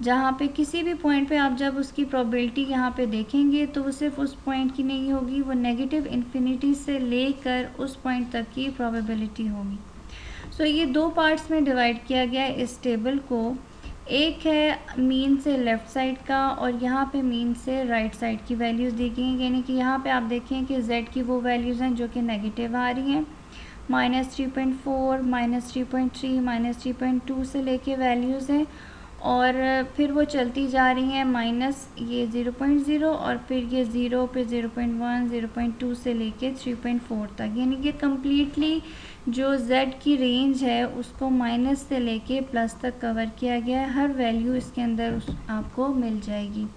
जहाँ पे किसी भी पॉइंट पे आप जब उसकी प्रोबेबिलिटी यहाँ पे देखेंगे तो वो सिर्फ उस पॉइंट की नहीं होगी, वो -इन्फिनिटी से लेकर उस पॉइंट तक की प्रोबेबिलिटी होगी। सो ये दो पार्ट्स में डिवाइड किया गया है इस टेबल को। एक है मीन से लेफ़्ट साइड का और यहाँ पे मीन से राइट साइड की वैल्यूज़ दी गई हैं, यानी कि यहाँ पे आप देखें कि z की वो वैल्यूज़ हैं जो कि नेगेटिव आ रही हैं, -3.4, -3.3, -3.2 से लेके वैल्यूज़ हैं, और फिर वो चलती जा रही हैं माइनस ये 0.0 और फिर ये 0, फिर 0.1, 0.2 से लेके 3.4 तक, यानी कि कम्प्लीटली जो z की रेंज है उसको माइनस से लेके प्लस तक कवर किया गया है। हर वैल्यू इसके अंदर आपको मिल जाएगी।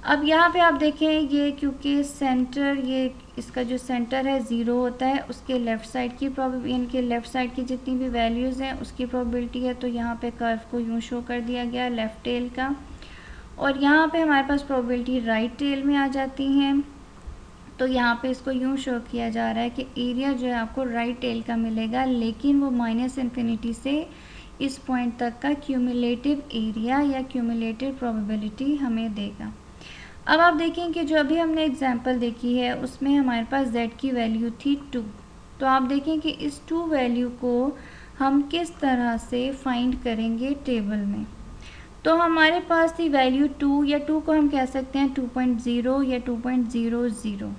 अब यहाँ पे आप देखें ये क्योंकि सेंटर, ये इसका जो सेंटर है 0 होता है, उसके लेफ़्ट साइड की इनके लेफ़्ट साइड की जितनी भी वैल्यूज़ हैं उसकी प्रोबेबिलिटी है, तो यहाँ पे कर्व को यूँ शो कर दिया गया लेफ़्ट टेल का, और यहाँ पे हमारे पास प्रोबेबिलिटी राइट टेल में आ जाती हैं, तो यहाँ पे इसको यूँ शो किया जा रहा है कि एरिया जो है आपको राइट टेल का मिलेगा, लेकिन वो -इन्फिनिटी से इस पॉइंट तक का क्यूमुलेटिव एरिया या क्यूमुलेटिव प्रोबेबिलिटी हमें देगा। अब आप देखें कि जो अभी हमने एग्जांपल देखी है उसमें हमारे पास z की वैल्यू थी 2, तो आप देखें कि इस 2 वैल्यू को हम किस तरह से फाइंड करेंगे टेबल में। तो हमारे पास थी वैल्यू 2, या 2 को हम कह सकते हैं 2.0 या 2.00।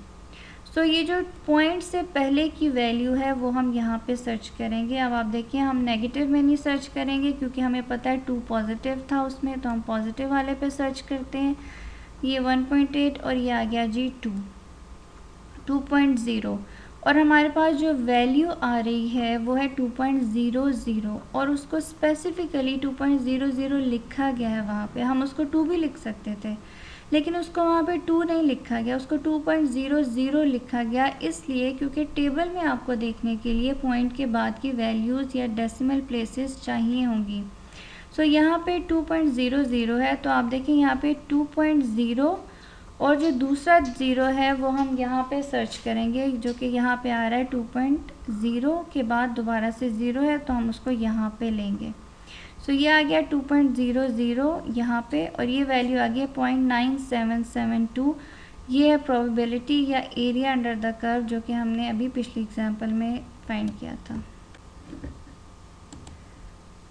सो ये जो पॉइंट से पहले की वैल्यू है वो हम यहाँ पे सर्च करेंगे। अब आप देखिए हम नेगेटिव में नहीं सर्च करेंगे क्योंकि हमें पता है 2 पॉजिटिव था उसमें, तो हम पॉजिटिव वाले पे सर्च करते हैं। ये 1.8 और ये आ गया जी 2.0, और हमारे पास जो वैल्यू आ रही है वो है 2.00, और उसको स्पेसिफिकली 2.00 लिखा गया है वहाँ पे। हम उसको 2 भी लिख सकते थे, लेकिन उसको वहाँ पे 2 नहीं लिखा गया, उसको 2.00 लिखा गया, इसलिए क्योंकि टेबल में आपको देखने के लिए पॉइंट के बाद की वैल्यूज़ या डेसिमल प्लेसेस चाहिए होंगी। सो यहाँ पे 2.00 है, तो आप देखें यहाँ पे 2.0 और जो दूसरा 0 है वो हम यहाँ पे सर्च करेंगे, जो कि यहाँ पे आ रहा है 2.0 के बाद दोबारा से 0 है, तो हम उसको यहाँ पे लेंगे। सो ये आ गया 2.00 यहाँ पे, और ये वैल्यू आ गया 0.9772। ये है प्रोबेबिलिटी या एरिया अंडर द कर्व जो कि हमने अभी पिछली एग्जांपल में फाइंड किया था।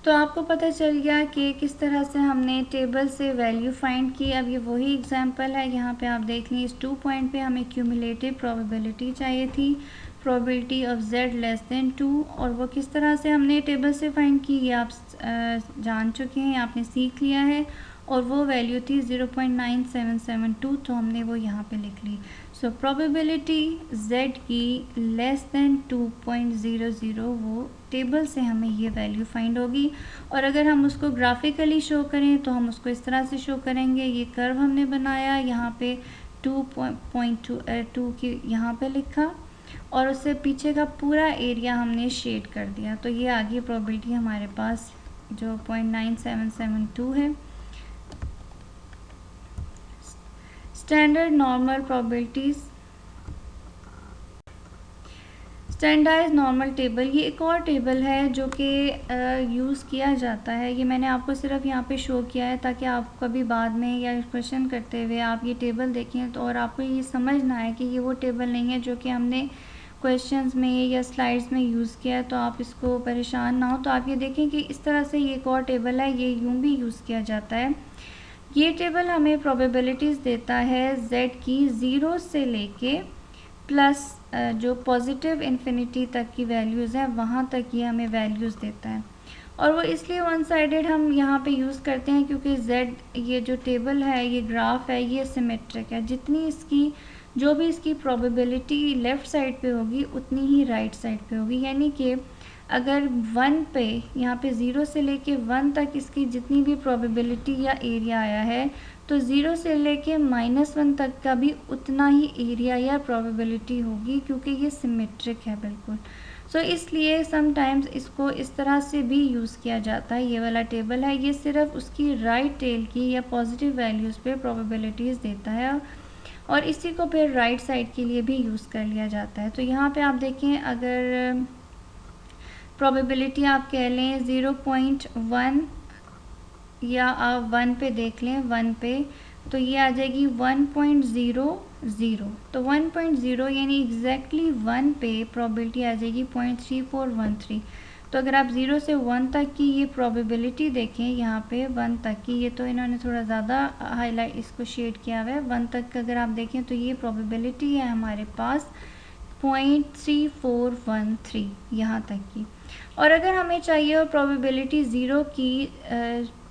तो आपको पता चल गया कि किस तरह से हमने टेबल से वैल्यू फाइंड की। अब ये वही एग्जांपल है, यहाँ पे आप देख लें, इस 2 पॉइंट पे हमें क्यूमुलेटिव प्रोबेबिलिटी चाहिए थी, probability of z less then 2, और वो किस तरह से हमने टेबल से फाइंड की ये आप जान चुके हैं, आपने सीख लिया है, और वो वैल्यू थी 0.9772, तो हमने वो यहाँ पे लिख ली। सो प्रोबेबिलिटी z की लेस देन 2.00, वो टेबल से हमें ये वैल्यू फाइंड होगी। और अगर हम उसको ग्राफिकली शो करें तो हम उसको इस तरह से शो करेंगे, ये कर्व हमने बनाया, यहाँ पे 2.2 की यहाँ पे लिखा, और उससे पीछे का पूरा एरिया हमने शेड कर दिया। तो ये आ गई प्रोबेबिलिटी हमारे पास जो 0.9772 है। Standard normal probabilities, standardise normal table, ये एक और टेबल है जो कि यूज़ किया जाता है। ये मैंने आपको सिर्फ यहाँ पे शो किया है ताकि आप कभी बाद में या क्वेश्चन करते हुए आप ये टेबल देखें तो और आपको ये समझ ना आए कि ये वो टेबल नहीं है जो कि हमने क्वेश्चंस में या स्लाइड्स में यूज़ किया है, तो आप इसको परेशान ना हो। तो आप ये देखें कि इस तरह से ये एक और टेबल है, ये यूँ भी यूज़ किया जाता है। ये टेबल हमें प्रोबेबिलिटीज़ देता है z की 0 से लेके प्लस जो पॉजिटिव इन्फिनिटी तक की वैल्यूज़ हैं वहाँ तक ये हमें वैल्यूज़ देता है। और वो इसलिए वन साइडेड हम यहाँ पे यूज़ करते हैं क्योंकि z, ये जो टेबल है, ये ग्राफ है, ये सिमेट्रिक है। जितनी इसकी जो भी इसकी प्रोबेबिलिटी लेफ़्ट साइड पे होगी उतनी ही राइट साइड पे होगी। यानी कि अगर 1 पे यहाँ पे 0 से लेके 1 तक इसकी जितनी भी प्रोबेबिलिटी या एरिया आया है, तो 0 से लेके -1 तक का भी उतना ही एरिया या प्रोबेबिलिटी होगी क्योंकि ये सिमेट्रिक है बिल्कुल। सो इसलिए समटाइम्स इसको इस तरह से भी यूज़ किया जाता है। ये वाला टेबल है, ये सिर्फ उसकी राइट टेल की या पॉजिटिव वैल्यूज़ पे प्रोबेबिलिटीज़ देता है, और इसी को फिर राइट साइड के लिए भी यूज़ कर लिया जाता है। तो यहाँ पे आप देखें, अगर प्रोबेबिलिटी आप कह लें 0.1 या आप 1 पे देख लें, 1 पे, तो ये आ जाएगी 1.00। तो 1.0 यानी एग्जैक्टली 1 पे प्रोबेबिलिटी आ जाएगी 0.3413। तो अगर आप 0 से 1 तक की ये प्रोबेबिलिटी देखें, यहाँ पे 1 तक की, ये तो इन्होंने थोड़ा ज़्यादा हाईलाइट इसको शेड किया हुआ है, 1 तक अगर आप देखें तो ये प्रोबेबिलिटी है हमारे पास 0.3413 यहाँ तक की। और अगर हमें चाहिए और प्रोबेबिलिटी 0 की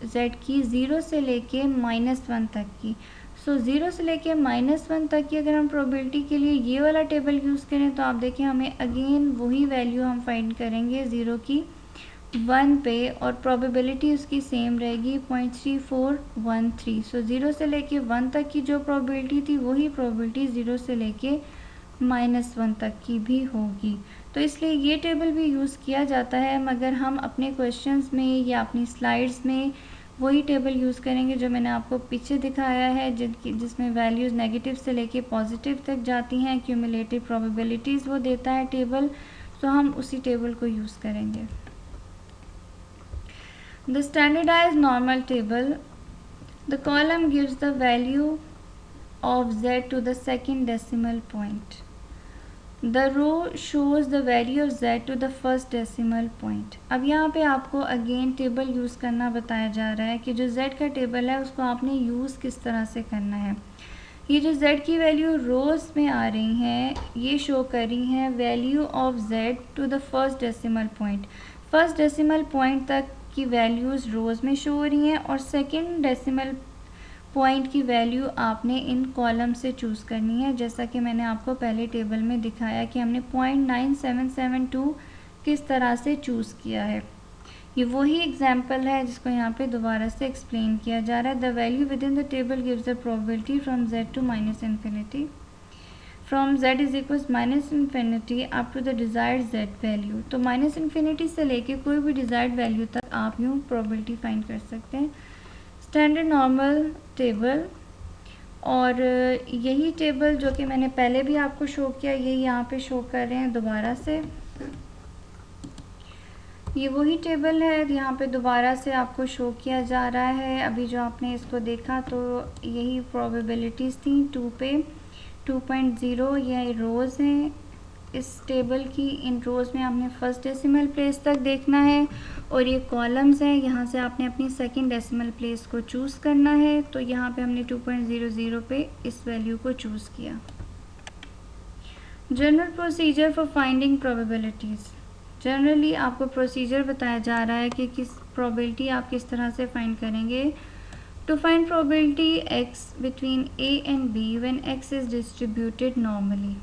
z की 0 से लेके -1 तक की, सो 0 से लेके -1 तक की अगर हम प्रोबेबिलिटी के लिए ये वाला टेबल यूज़ करें तो आप देखें हमें अगेन वही वैल्यू हम फाइंड करेंगे 0 की 1 पे, और प्रोबेबिलिटी उसकी सेम रहेगी 0.3413। सो 0 से लेके 1 तक की जो प्रोबेबिलिटी थी वही प्रोबेबिलिटी 0 से लेके -1 तक की भी होगी। तो इसलिए ये टेबल भी यूज़ किया जाता है, मगर हम अपने क्वेश्चंस में या अपनी स्लाइड्स में वही टेबल यूज़ करेंगे जो मैंने आपको पीछे दिखाया है, जिसमें वैल्यूज़ नेगेटिव से लेके पॉजिटिव तक जाती हैं, क्यूमुलेटिव प्रोबेबिलिटीज़ वो देता है टेबल, तो हम उसी टेबल को यूज़ करेंगे। The standardised normal table, the column gives the value of z to the second decimal point. The row shows the value of z to the first decimal point. अब यहाँ पे आपको again table use करना बताया जा रहा है कि जो z का टेबल है उसको आपने यूज़ किस तरह से करना है। ये जो z की वैल्यू रोज़ में आ रही हैं, ये शो कर रही हैं value of z to the first decimal point. First decimal point तक की वैल्यूज़ रोज़ में शो हो रही हैं, और सेकेंड डेसिमल पॉइंट की वैल्यू आपने इन कॉलम से चूज़ करनी है, जैसा कि मैंने आपको पहले टेबल में दिखाया कि हमने 0.9772 किस तरह से चूज़ किया है। ये वही एग्जाम्पल है जिसको यहाँ पे दोबारा से एक्सप्लेन किया जा रहा है। The value within the table gives the probability from z to -infinity, from z is equal -infinity up to the desired z value. तो -infinity से लेके कोई भी डिज़ायर्ड वैल्यू तक आप यूँ प्रोबेबिलिटी फाइंड कर सकते हैं। स्टैंडर्ड नॉर्मल टेबल, और यही टेबल जो कि मैंने पहले भी आपको शो किया, यही यहाँ पे शो कर रहे हैं दोबारा से। ये वही टेबल है, यहाँ पे दोबारा से आपको शो किया जा रहा है। अभी जो आपने इसको देखा तो यही प्रोबेबिलिटीज़ थी 2 पे 2.0 ये रोज़ हैं इस टेबल की। इन रोज़ में आपने फर्स्ट डेसिमल प्लेस तक देखना है और ये कॉलम्स हैं, यहाँ से आपने अपनी सेकंड डेसिमल प्लेस को चूज़ करना है। तो यहाँ पे हमने 2.00 पे इस वैल्यू को चूज़ किया। General procedure for finding probabilities. Generally आपको प्रोसीजर बताया जा रहा है कि किस प्रोबेबिलिटी आप किस तरह से फाइंड करेंगे। To find probability x between a and b when x is distributed normally,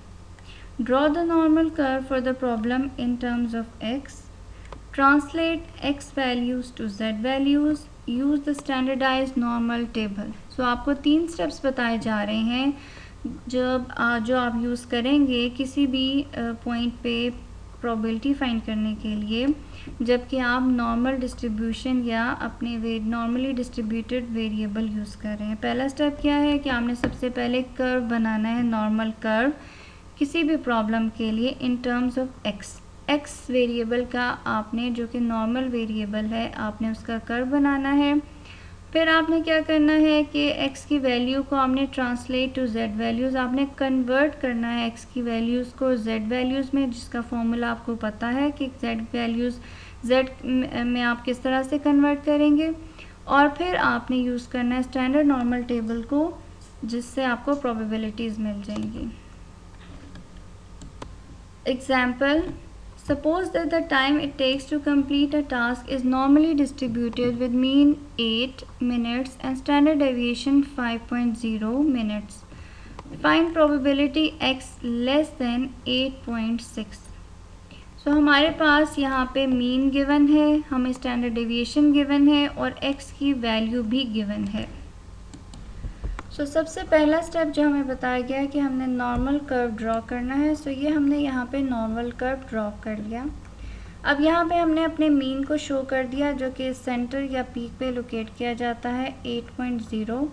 draw the normal curve for the problem in terms of x, translate x values to z values, use the standardized normal table। सो आपको 3 steps बताए जा रहे हैं जो आप use करेंगे किसी भी पॉइंट पे प्रोबेबिलिटी फाइंड करने के लिए, जबकि आप नॉर्मल डिस्ट्रीब्यूशन या अपने नॉर्मली डिस्ट्रीब्यूटेड वेरिएबल यूज़ कर रहे हैं। पहला स्टेप क्या है कि आपने सबसे पहले कर्व बनाना है, नॉर्मल कर्व किसी भी प्रॉब्लम के लिए in terms of x variable का आपने, जो कि नॉर्मल वेरिएबल है, आपने उसका कर्व बनाना है। फिर आपने क्या करना है कि x की वैल्यू को आपने ट्रांसलेट टू z वैल्यूज़, आपने कन्वर्ट करना है x की वैल्यूज़ को z वैल्यूज़ में, जिसका फॉर्मूला आपको पता है कि z वैल्यूज़ z में आप किस तरह से कन्वर्ट करेंगे। और फिर आपने यूज़ करना है स्टैंडर्ड नॉर्मल टेबल को, जिससे आपको प्रोबेबिलिटीज़ मिल जाएंगी। Example, suppose that the time it takes to complete a task is normally distributed with mean 8 minutes and standard deviation 5.0 minutes. Find probability x less than 8.6। सो हमारे पास यहाँ पे mean given है, हमें standard deviation given है और x की value भी given है। सो सबसे पहला स्टेप जो हमें बताया गया है कि हमने नॉर्मल कर्व ड्रॉ करना है। सो ये हमने यहाँ पे नॉर्मल कर्व ड्रॉ कर लिया। अब यहाँ पे हमने अपने मीन को शो कर दिया, जो कि सेंटर या पीक पे लोकेट किया जाता है 8.0,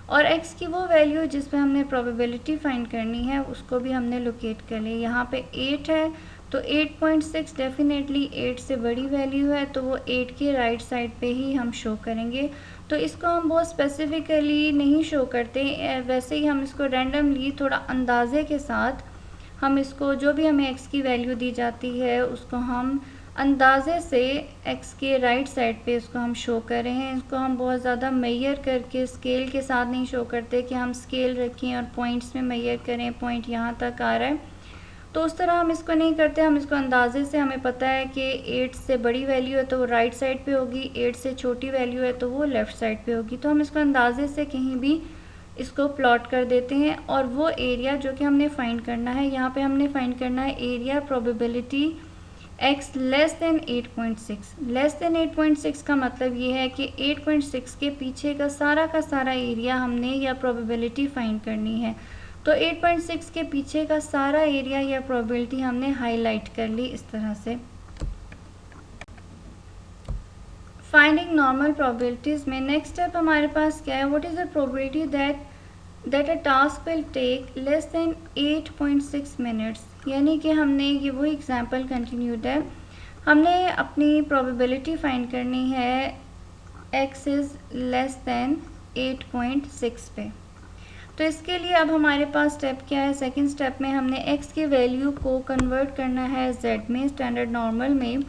और x की वो वैल्यू जिस पे हमने प्रोबेबिलिटी फाइंड करनी है उसको भी हमने लोकेट कर लिया। यहाँ पे 8 है तो 8.6 डेफिनेटली 8 से बड़ी वैल्यू है, तो वो 8 के राइट साइड पे ही हम शो करेंगे। तो इसको हम बहुत स्पेसिफिकली नहीं शो करते, वैसे ही हम इसको रैंडमली थोड़ा अंदाजे के साथ हम इसको, जो भी हमें x की वैल्यू दी जाती है उसको हम अंदाजे से x के राइट साइड पे इसको हम शो कर रहे हैं। इसको हम बहुत ज़्यादा मेजर करके स्केल के साथ नहीं शो करते कि हम स्केल रखें और पॉइंट्स में मेजर करें, पॉइंट यहाँ तक आ रहा है, तो उस तरह हम इसको नहीं करते। हम इसको अंदाजे से, हमें पता है कि 8 से बड़ी वैल्यू है तो वो राइट साइड पे होगी, 8 से छोटी वैल्यू है तो वो लेफ़्ट साइड पे होगी, तो हम इसको अंदाजे से कहीं भी इसको प्लॉट कर देते हैं। और वो एरिया जो कि हमने फाइंड करना है, यहाँ पे हमने फाइंड करना है area probability x less than 8.6। Less than 8.6 का मतलब ये है कि 8.6 के पीछे का सारा एरिया हमने या प्रोबेबिलिटी फाइंड करनी है। तो 8.6 के पीछे का सारा एरिया या प्रोबेबिलिटी हमने हाईलाइट कर ली इस तरह से। फाइंडिंग नॉर्मल प्रोबेबिलिटीज़ में नेक्स्ट स्टेप हमारे पास क्या है, what is the probability that a task will take less than 8.6 minutes. यानी कि हमने ये वो एग्जांपल कंटिन्यूड है, हमने अपनी प्रोबेबिलिटी फाइंड करनी है x इज़ लेस देन 8.6 पे। तो इसके लिए अब हमारे पास स्टेप क्या है, सेकंड स्टेप में हमने x की वैल्यू को कन्वर्ट करना है z में, स्टैंडर्ड नॉर्मल में,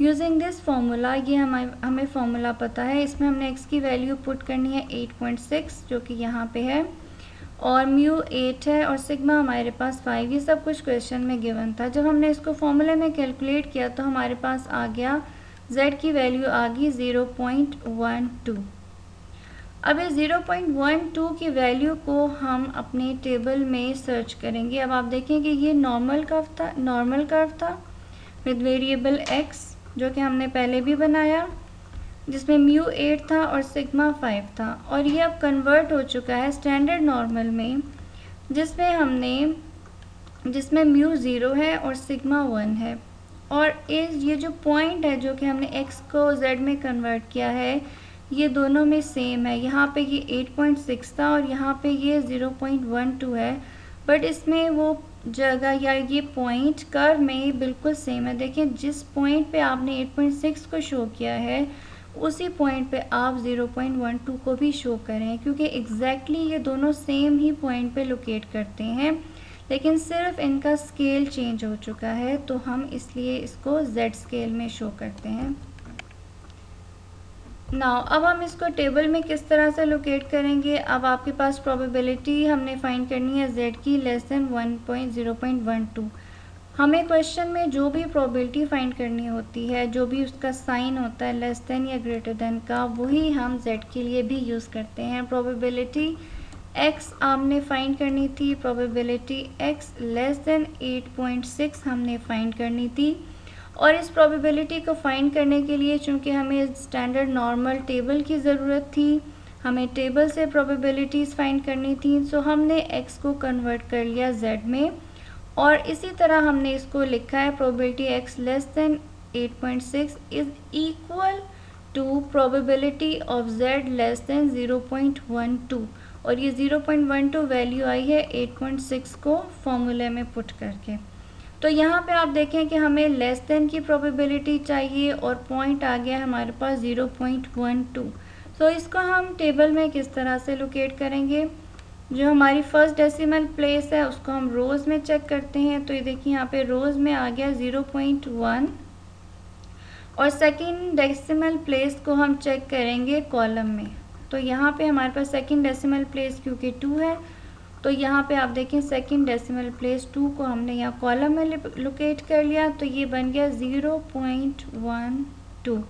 यूजिंग दिस फार्मूला। ये हमें फार्मूला पता है, इसमें हमने x की वैल्यू पुट करनी है 8.6 जो कि यहाँ पे है, और म्यू 8 है और सिग्मा हमारे पास 5। ये सब कुछ क्वेश्चन में गिवन था। जब हमने इसको फॉर्मूले में कैलकुलेट किया तो हमारे पास आ गया z की वैल्यू आ गई 0.12। अब इस 0.12 की वैल्यू को हम अपने टेबल में सर्च करेंगे। अब आप देखें कि ये नॉर्मल कर्व था विद वेरिएबल x, जो कि हमने पहले भी बनाया, जिसमें म्यू 8 था और सिग्मा 5 था, और ये अब कन्वर्ट हो चुका है स्टैंडर्ड नॉर्मल में, जिसमें म्यू 0 है और सिग्मा 1 है। और ये जो पॉइंट है जो कि हमने x को z में कन्वर्ट किया है, ये दोनों में सेम है। यहाँ पे ये 8.6 था और यहाँ पे ये 0.12 है, बट इसमें वो जगह या ये पॉइंट कर्व में बिल्कुल सेम है। देखें जिस पॉइंट पे आपने 8.6 को शो किया है उसी पॉइंट पे आप 0.12 को भी शो करें, क्योंकि एग्जैक्टली ये दोनों सेम ही पॉइंट पे लोकेट करते हैं, लेकिन सिर्फ इनका स्केल चेंज हो चुका है, तो हम इसलिए इसको Z स्केल में शो करते हैं। नाउ अब हम इसको टेबल में किस तरह से लोकेट करेंगे। अब आपके पास प्रोबेबिलिटी हमने फाइंड करनी है Z की लेस देन 1.0.12। हमें क्वेश्चन में जो भी प्रोबेबिलिटी फाइंड करनी होती है, जो भी उसका साइन होता है लेस देन या ग्रेटर देन का, वही हम Z के लिए भी यूज़ करते हैं। प्रोबेबिलिटी X हमने फाइंड करनी थी, प्रोबेबिलिटी X लेस देन 8.6 हमने फाइंड करनी थी। और इस प्रोबेबिलिटी को फाइंड करने के लिए चूँकि हमें स्टैंडर्ड नॉर्मल टेबल की ज़रूरत थी, हमें टेबल से प्रोबेबिलिटीज़ फाइंड करनी थी, सो हमने x को कन्वर्ट कर लिया z में, और इसी तरह हमने इसको लिखा है probability x less than 8.6 is equal to probability of z less than 0.12, और ये 0.12 वैल्यू आई है 8.6 को फॉर्मूले में पुट करके। तो यहाँ पे आप देखें कि हमें लेस देन की प्रोबेबिलिटी चाहिए और पॉइंट आ गया हमारे पास 0.12। सो इसको हम टेबल में किस तरह से लोकेट करेंगे। जो हमारी फर्स्ट डेसिमल प्लेस है उसको हम रोज़ में चेक करते हैं, तो ये देखिए यहाँ पे रोज़ में आ गया 0.1, और सेकेंड डेसिमल प्लेस को हम चेक करेंगे कॉलम में। तो यहाँ पे हमारे पास सेकेंड डेसिमल प्लेस क्योंकि 2 है, तो यहाँ पे आप देखें सेकेंड डेसिमल प्लेस 2 को हमने यहाँ कॉलम में लोकेट कर लिया, तो ये बन गया 0.12,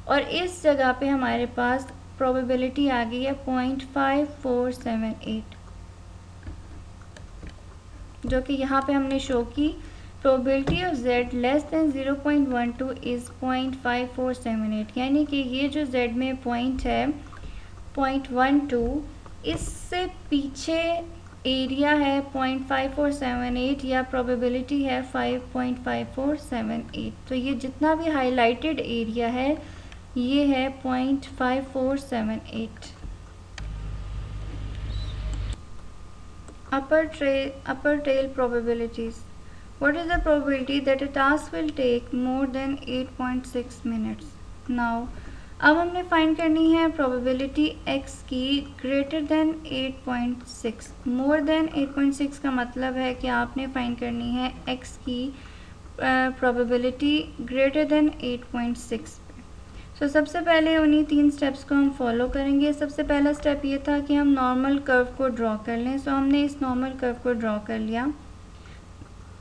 और इस जगह पे हमारे पास प्रोबेबिलिटी आ गई है 0.5478, जो कि यहाँ पे हमने शो की probability of z less than 0.12 is 0.5478, यानी कि ये जो z में पॉइंट है 0.12, इससे पीछे एरिया है 0.5478 या प्रोबेबिलिटी है 5.5478। तो ये जितना भी हाईलाइटेड एरिया है ये है 0.5478। upper tail probabilities. What is the probability that a task will take more than 8.6 minutes? Now अब हमने फाइंड करनी है प्रोबेबिलिटी x की ग्रेटर देन 8.6। मोर देन 8.6 का मतलब है कि आपने फाइंड करनी है x की प्रोबेबिलिटी ग्रेटर देन 8.6 पे। सो सबसे पहले उन्हीं 3 स्टेप्स को हम फॉलो करेंगे। सबसे पहला स्टेप ये था कि हम नॉर्मल कर्व को ड्रॉ कर लें। सो हमने इस नॉर्मल कर्व को ड्रॉ कर लिया,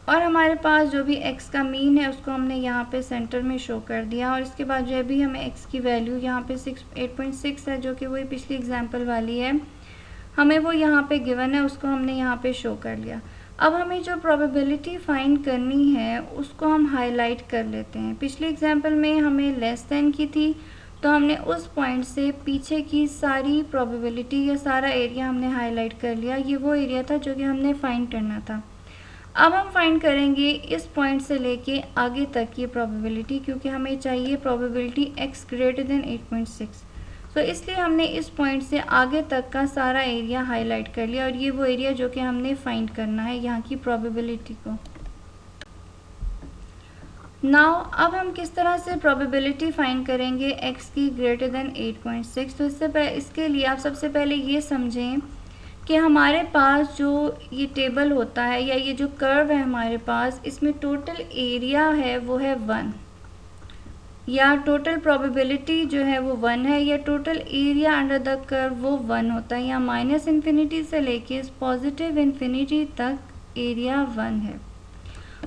और हमारे पास जो भी x का मीन है उसको हमने यहाँ पे सेंटर में शो कर दिया, और इसके बाद जो भी हमें x की वैल्यू यहाँ पे 8.6 है, जो कि वही पिछली एग्जांपल वाली है, हमें वो यहाँ पे गिवन है, उसको हमने यहाँ पे शो कर लिया। अब हमें जो प्रोबेबिलिटी फाइंड करनी है उसको हम हाईलाइट कर लेते हैं। पिछली एग्जांपल में हमें लेस देन की थी, तो हमने उस पॉइंट से पीछे की सारी प्रोबेबिलिटी या सारा एरिया हमने हाईलाइट कर लिया। ये वो एरिया था जो कि हमने फाइंड करना था। अब हम फाइंड करेंगे इस पॉइंट से लेके आगे तक की प्रोबेबिलिटी, क्योंकि हमें चाहिए प्रोबेबिलिटी x ग्रेटर देन 8.6। तो इसलिए हमने इस पॉइंट से आगे तक का सारा एरिया हाईलाइट कर लिया, और ये वो एरिया जो कि हमने फाइंड करना है यहाँ की प्रोबेबिलिटी को। नाउ अब हम किस तरह से प्रोबेबिलिटी फाइंड करेंगे x की ग्रेटर देन 8.6। तो इसके लिए आप सबसे पहले ये समझें कि हमारे पास जो ये टेबल होता है या ये जो कर्व है हमारे पास, इसमें टोटल एरिया है वो है 1, या टोटल प्रोबेबिलिटी जो है वो 1 है, या total area under the curve वो 1 होता है, या माइनस इन्फिनिटी से लेके पॉजिटिव इन्फिनिटी तक एरिया 1 है।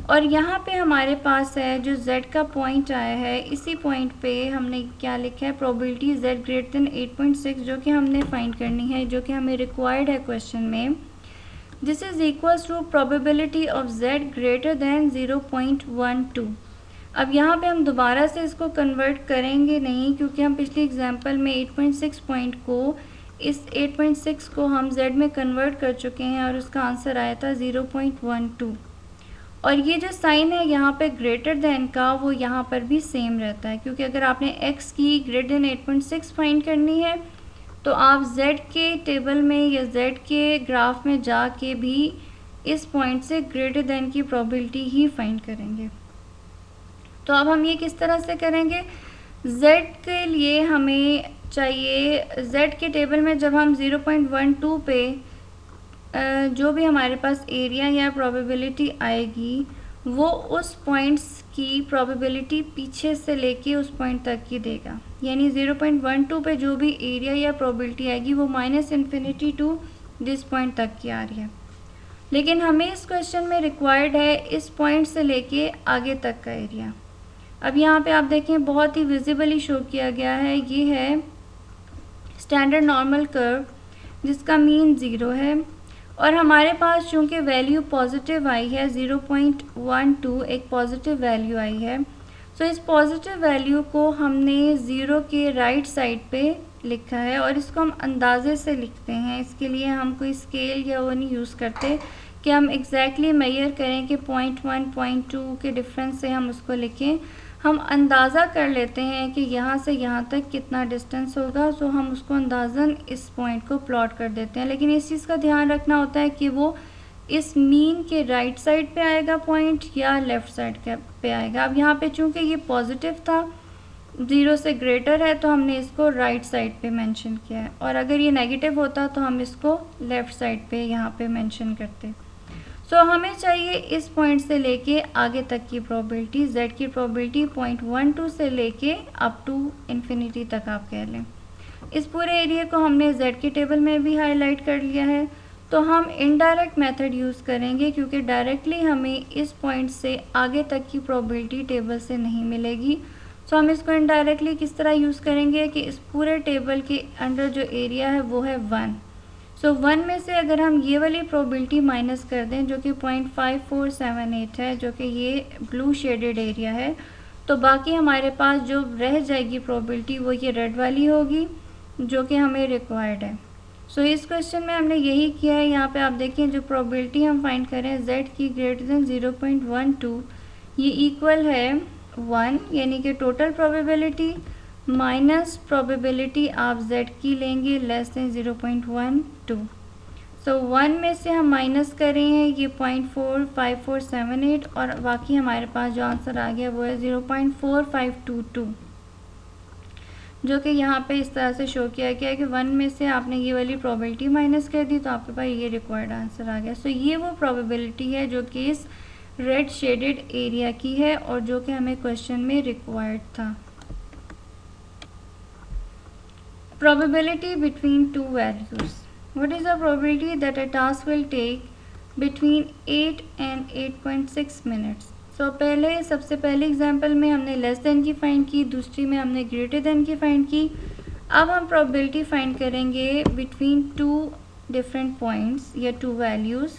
और यहाँ पे हमारे पास है जो z का पॉइंट आया है, इसी पॉइंट पे हमने क्या लिखा है प्रोबेबिलिटी z ग्रेटर देन 8.6, जो कि हमने फाइंड करनी है, जो कि हमें रिक्वायर्ड है क्वेश्चन में। This is equals to probability of z greater than 0.12। अब यहाँ पे हम दोबारा से इसको कन्वर्ट करेंगे नहीं, क्योंकि हम पिछली एग्जाम्पल में 8.6 पॉइंट को इस 8.6 को हम z में कन्वर्ट कर चुके हैं, और उसका आंसर आया था 0.12। और ये जो साइन है यहाँ पे ग्रेटर देन का, वो यहाँ पर भी सेम रहता है, क्योंकि अगर आपने x की ग्रेटर देन 8.6 फाइंड करनी है तो आप z के टेबल में या z के ग्राफ में जाके भी इस पॉइंट से ग्रेटर देन की प्रोबेबिलिटी ही फाइंड करेंगे। तो अब हम ये किस तरह से करेंगे, z के लिए हमें चाहिए, z के टेबल में जब हम 0.12 पे जो भी हमारे पास एरिया या प्रोबेबिलिटी आएगी वो उस पॉइंट्स की प्रोबेबिलिटी पीछे से लेके उस पॉइंट तक की देगा। यानी 0.12 पे जो भी एरिया या प्रोबेबिलिटी आएगी वो -∞ टू दिस पॉइंट तक की आ रही है। लेकिन हमें इस क्वेश्चन में रिक्वायर्ड है इस पॉइंट से लेके आगे तक का एरिया। अब यहाँ पे आप देखें बहुत ही विजिबली शो किया गया है, ये है स्टैंडर्ड नॉर्मल कर्व जिसका मीन 0 है और हमारे पास चूँकि वैल्यू पॉजिटिव आई है 0.12 एक पॉजिटिव वैल्यू आई है। सो इस पॉजिटिव वैल्यू को हमने 0 के राइट साइड पे लिखा है और इसको हम अंदाजे से लिखते हैं। इसके लिए हम कोई स्केल या वो नहीं यूज़ करते कि हम एग्जैक्टली मेजर करें कि 0.1 0.2 के डिफरेंस से हम उसको लिखें। हम अंदाज़ा कर लेते हैं कि यहाँ से यहाँ तक कितना डिस्टेंस होगा, सो हम उसको अंदाज़न इस पॉइंट को प्लॉट कर देते हैं। लेकिन इस चीज़ का ध्यान रखना होता है कि वो इस मीन के राइट साइड पे आएगा पॉइंट या लेफ़्ट साइड पे आएगा। अब यहाँ पे चूँकि ये पॉजिटिव था 0 से ग्रेटर है तो हमने इसको राइट साइड पे मेंशन किया है और अगर ये नेगेटिव होता तो हम इसको लेफ़्ट साइड पे यहाँ पे मेंशन करते। सो हमें चाहिए इस पॉइंट से लेके आगे तक की प्रोबेबिलिटी, z की प्रोबेबिलिटी 0.12 से लेके अप टू इन्फिनिटी तक आप कह लें। इस पूरे एरिया को हमने z के टेबल में भी हाईलाइट कर लिया है। तो हम इनडायरेक्ट मेथड यूज़ करेंगे क्योंकि डायरेक्टली हमें इस पॉइंट से आगे तक की प्रोबेबिलिटी टेबल से नहीं मिलेगी। सो हम इसको इनडायरेक्टली किस तरह यूज़ करेंगे कि इस पूरे टेबल के अंडर जो एरिया है वो है 1। सो 1 में से अगर हम ये वाली प्रोबेबिलिटी माइनस कर दें जो कि 0.5478 है, जो कि ये ब्लू शेडेड एरिया है, तो बाकी हमारे पास जो रह जाएगी प्रोबेबिलिटी वो ये रेड वाली होगी जो कि हमें रिक्वायर्ड है। सो इस क्वेश्चन में हमने यही किया है। यहाँ पे आप देखें जो प्रोबेबिलिटी हम फाइंड करें z की ग्रेटर देन 0.12 ये इक्वल है 1, यानी कि टोटल प्रोबेबिलिटी माइनस प्रोबेबिलिटी आप z की लेंगे लेस देन 0.12। सो 1 में से हम माइनस करें ये 0.45478 और बाकी हमारे पास जो आंसर आ गया वो है 0.4522, जो कि यहाँ पे इस तरह से शो किया गया है कि 1 में से आपने ये वाली प्रोबेबिलिटी माइनस कर दी तो आपके पास ये रिक्वायर्ड आंसर आ गया। सो ये वो प्रोबेबिलिटी है जो कि इस रेड शेडेड एरिया की है और जो कि हमें क्वेश्चन में रिक्वायर्ड था। Probability between two values. What is the probability that a task will take between 8 and 8.6 minutes? So पहले सबसे पहले एग्जांपल में हमने लेस देन की फाइंड की, दूसरी में हमने ग्रेटर देन की फाइंड की। अब हम प्रोबेबिलिटी फाइंड करेंगे बिटवीन टू डिफरेंट पॉइंट्स या टू वैल्यूज़।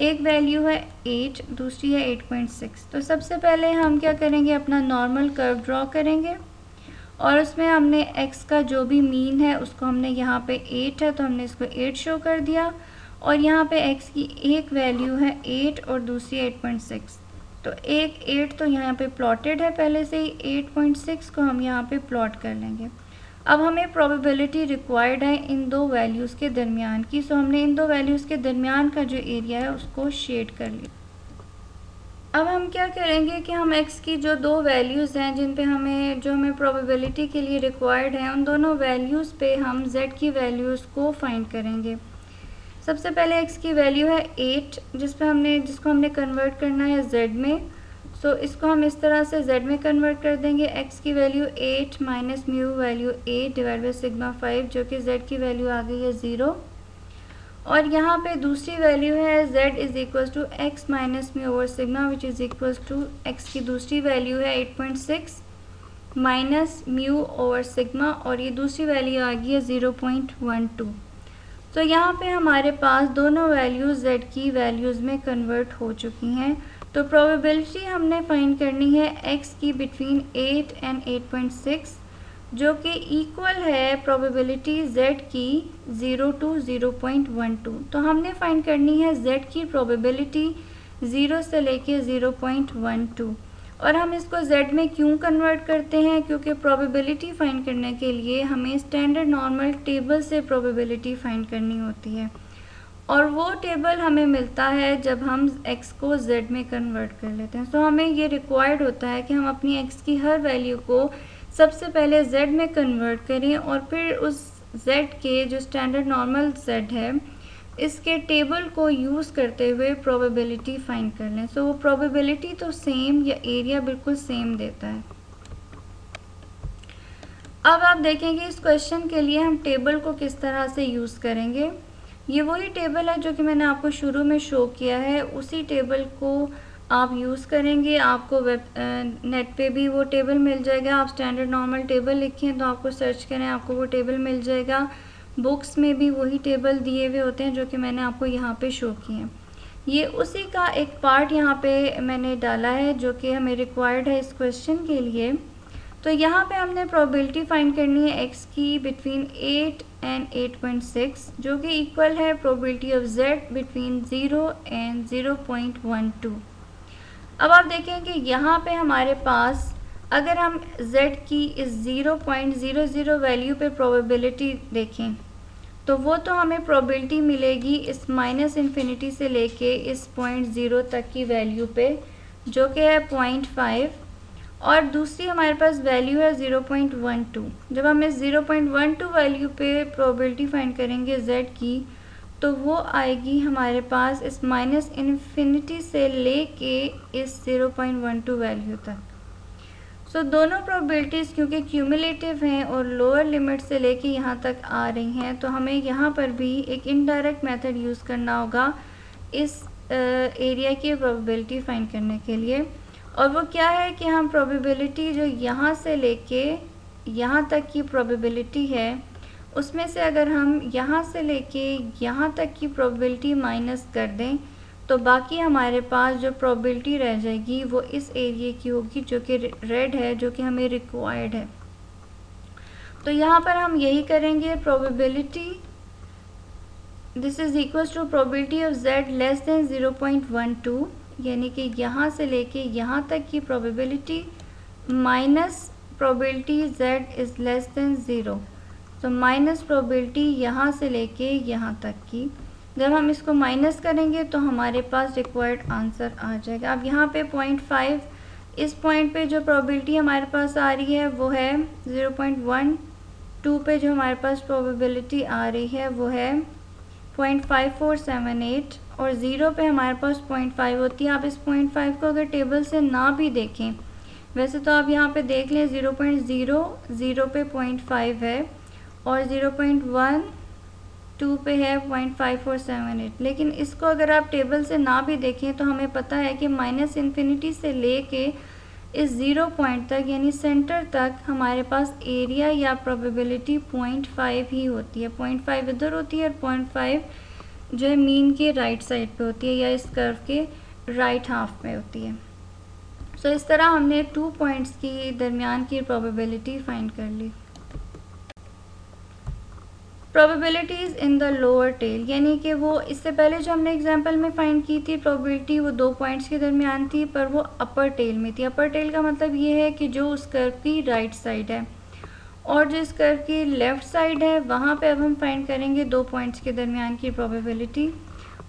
एक वैल्यू है 8, दूसरी है 8.6। तो सबसे पहले हम क्या करेंगे, अपना नॉर्मल कर्व ड्रॉ करेंगे और उसमें हमने x का जो भी मीन है उसको हमने यहाँ पे 8 है तो हमने इसको 8 शो कर दिया और यहाँ पे x की एक वैल्यू है 8 और दूसरी 8.6। तो एक 8 तो यहाँ पे प्लॉटेड है पहले से ही, 8.6 को हम यहाँ पे प्लॉट कर लेंगे। अब हमें प्रोबेबिलिटी रिक्वायर्ड है इन दो वैल्यूज़ के दरमियान की। सो हमने इन दो वैल्यूज़ के दरमियान का जो एरिया है उसको शेड कर लिया। अब हम क्या करेंगे कि हम x की जो दो वैल्यूज़ हैं जिन पे हमें प्रोबेबिलिटी के लिए रिक्वायर्ड है उन दोनों वैल्यूज़ पे हम z की वैल्यूज़ को फाइंड करेंगे। सबसे पहले x की वैल्यू है 8 जिसको हमने कन्वर्ट करना है z में। सो इसको हम इस तरह से z में कन्वर्ट कर देंगे। x की value 8 minus mu value 8 divide by sigma 5 जो कि z की वैल्यू आ गई है 0। और यहाँ पे दूसरी वैल्यू है z is equal to x minus mu over sigma which is equal to x की दूसरी वैल्यू है 8.6 माइनस म्यू ओवर सिग्मा और ये दूसरी वैल्यू आ गई है 0.12। तो यहाँ पे हमारे पास दोनों वैल्यूज़ z की वैल्यूज़ में कन्वर्ट हो चुकी हैं। तो प्रोबेबिलिटी हमने फाइंड करनी है x की बिटवीन 8 एंड 8.6 जो कि इक्वल है प्रोबेबिलिटी z की 0 टू 0.12। तो हमने फाइंड करनी है z की प्रोबेबिलिटी 0 से लेके 0.12 और हम इसको z में क्यों कन्वर्ट करते हैं, क्योंकि प्रोबेबिलिटी फाइंड करने के लिए हमें स्टैंडर्ड नॉर्मल टेबल से प्रोबेबिलिटी फाइंड करनी होती है और वो टेबल हमें मिलता है जब हम x को z में कन्वर्ट कर लेते हैं। सो हमें ये रिक्वायर्ड होता है कि हम अपनी x की हर वैल्यू को सबसे पहले z में कन्वर्ट करें और फिर उस z के जो स्टैंडर्ड नॉर्मल z है इसके टेबल को यूज़ करते हुए प्रोबेबिलिटी फाइंड कर लें। सो वो प्रोबेबिलिटी तो सेम या एरिया बिल्कुल सेम देता है। अब आप देखेंगे इस क्वेश्चन के लिए हम टेबल को किस तरह से यूज़ करेंगे। ये वही टेबल है जो कि मैंने आपको शुरू में शो किया है, उसी टेबल को आप यूज़ करेंगे। आपको नेट पे भी वो टेबल मिल जाएगा। आप स्टैंडर्ड नॉर्मल टेबल लिखें तो आपको सर्च करें, आपको वो टेबल मिल जाएगा। बुक्स में भी वही टेबल दिए हुए होते हैं जो कि मैंने आपको यहाँ पे शो किए हैं। ये उसी का एक पार्ट यहाँ पे मैंने डाला है जो कि हमें रिक्वायर्ड है इस क्वेश्चन के लिए। तो यहाँ पे हमने प्रोबेबिलिटी फाइंड करनी है x की बिटवीन 8 एंड 8.6 जो कि इक्वल है probability of z between 0 and 0.12। अब आप देखें कि यहाँ पे हमारे पास अगर हम z की इस 0.00 वैल्यू पे प्रोबेबिलिटी देखें तो वो तो हमें प्रोबेबिलिटी मिलेगी इस माइनस इन्फिनिटी से लेके इस 0.0 तक की वैल्यू पे जो कि है 0.5, और दूसरी हमारे पास वैल्यू है 0.12। जब हम इस 0.12 वैल्यू पे प्रोबेबिलिटी फाइंड करेंगे z की तो वो आएगी हमारे पास इस माइनस इन्फिनिटी से लेके इस 0.12 वैल्यू तक। सो दोनों प्रोबेबिलिटीज़ क्योंकि क्यूमुलेटिव हैं और लोअर लिमिट से लेके यहाँ तक आ रही हैं तो हमें यहाँ पर भी एक इनडायरेक्ट मेथड यूज़ करना होगा इस एरिया की प्रोबेबिलिटी फाइंड करने के लिए। और वो क्या है कि हम प्रोबेबिलिटी जो यहाँ से लेके यहाँ तक की प्रोबेबिलिटी है उसमें से अगर हम यहाँ से लेके यहाँ तक की प्रोबेबिलिटी माइनस कर दें तो बाकी हमारे पास जो प्रोबेबिलिटी रह जाएगी वो इस एरिया की होगी जो कि रेड है, जो कि हमें रिक्वायर्ड है। तो यहाँ पर हम यही करेंगे, probability this is equal to probability of z less than 0.12, यानी कि यहाँ से लेके यहाँ तक की probability minus probability z is less than 0। तो माइनस प्रोबेबिलिटी यहाँ से लेके यहाँ तक की, जब हम इसको माइनस करेंगे तो हमारे पास रिक्वायर्ड आंसर आ जाएगा। अब यहाँ पे 0.5 इस पॉइंट पे जो प्रोबेबिलिटी हमारे पास आ रही है वो है 0.12 पे जो हमारे पास प्रोबेबिलिटी आ रही है वो है 0.5478 और 0 पे हमारे पास 0.5 होती है। आप इस 0.5 को अगर टेबल से ना भी देखें, वैसे तो आप यहाँ पे देख लें 0.00 पे 0.5 है और 0.12 पे है 0.5478, लेकिन इसको अगर आप टेबल से ना भी देखें तो हमें पता है कि माइनस इन्फिनिटी से लेके इस 0 पॉइंट तक यानी सेंटर तक हमारे पास एरिया या प्रोबेबिलिटी 0.5 ही होती है। 0.5 इधर होती है और 0.5 जो है मीन के राइट साइड पे होती है या इस कर्व के राइट हाफ में होती है। सो इस तरह हमने 2 पॉइंट्स की दरमियान की प्रोबेबिलिटी फाइंड कर ली। Probabilities in the lower tail, यानी कि वो इससे पहले जो हमने एग्जांपल में फाइंड की थी प्रोबेबिलिटी वो 2 पॉइंट्स के दरमियान थी, पर वो अपर टेल में थी। अपर टेल का मतलब ये है कि जो उस कर्व की राइट साइड है, और जो इस कर्व की लेफ़्ट साइड है वहाँ पे अब हम फाइंड करेंगे 2 पॉइंट्स के दरमियान की प्रोबेबिलिटी।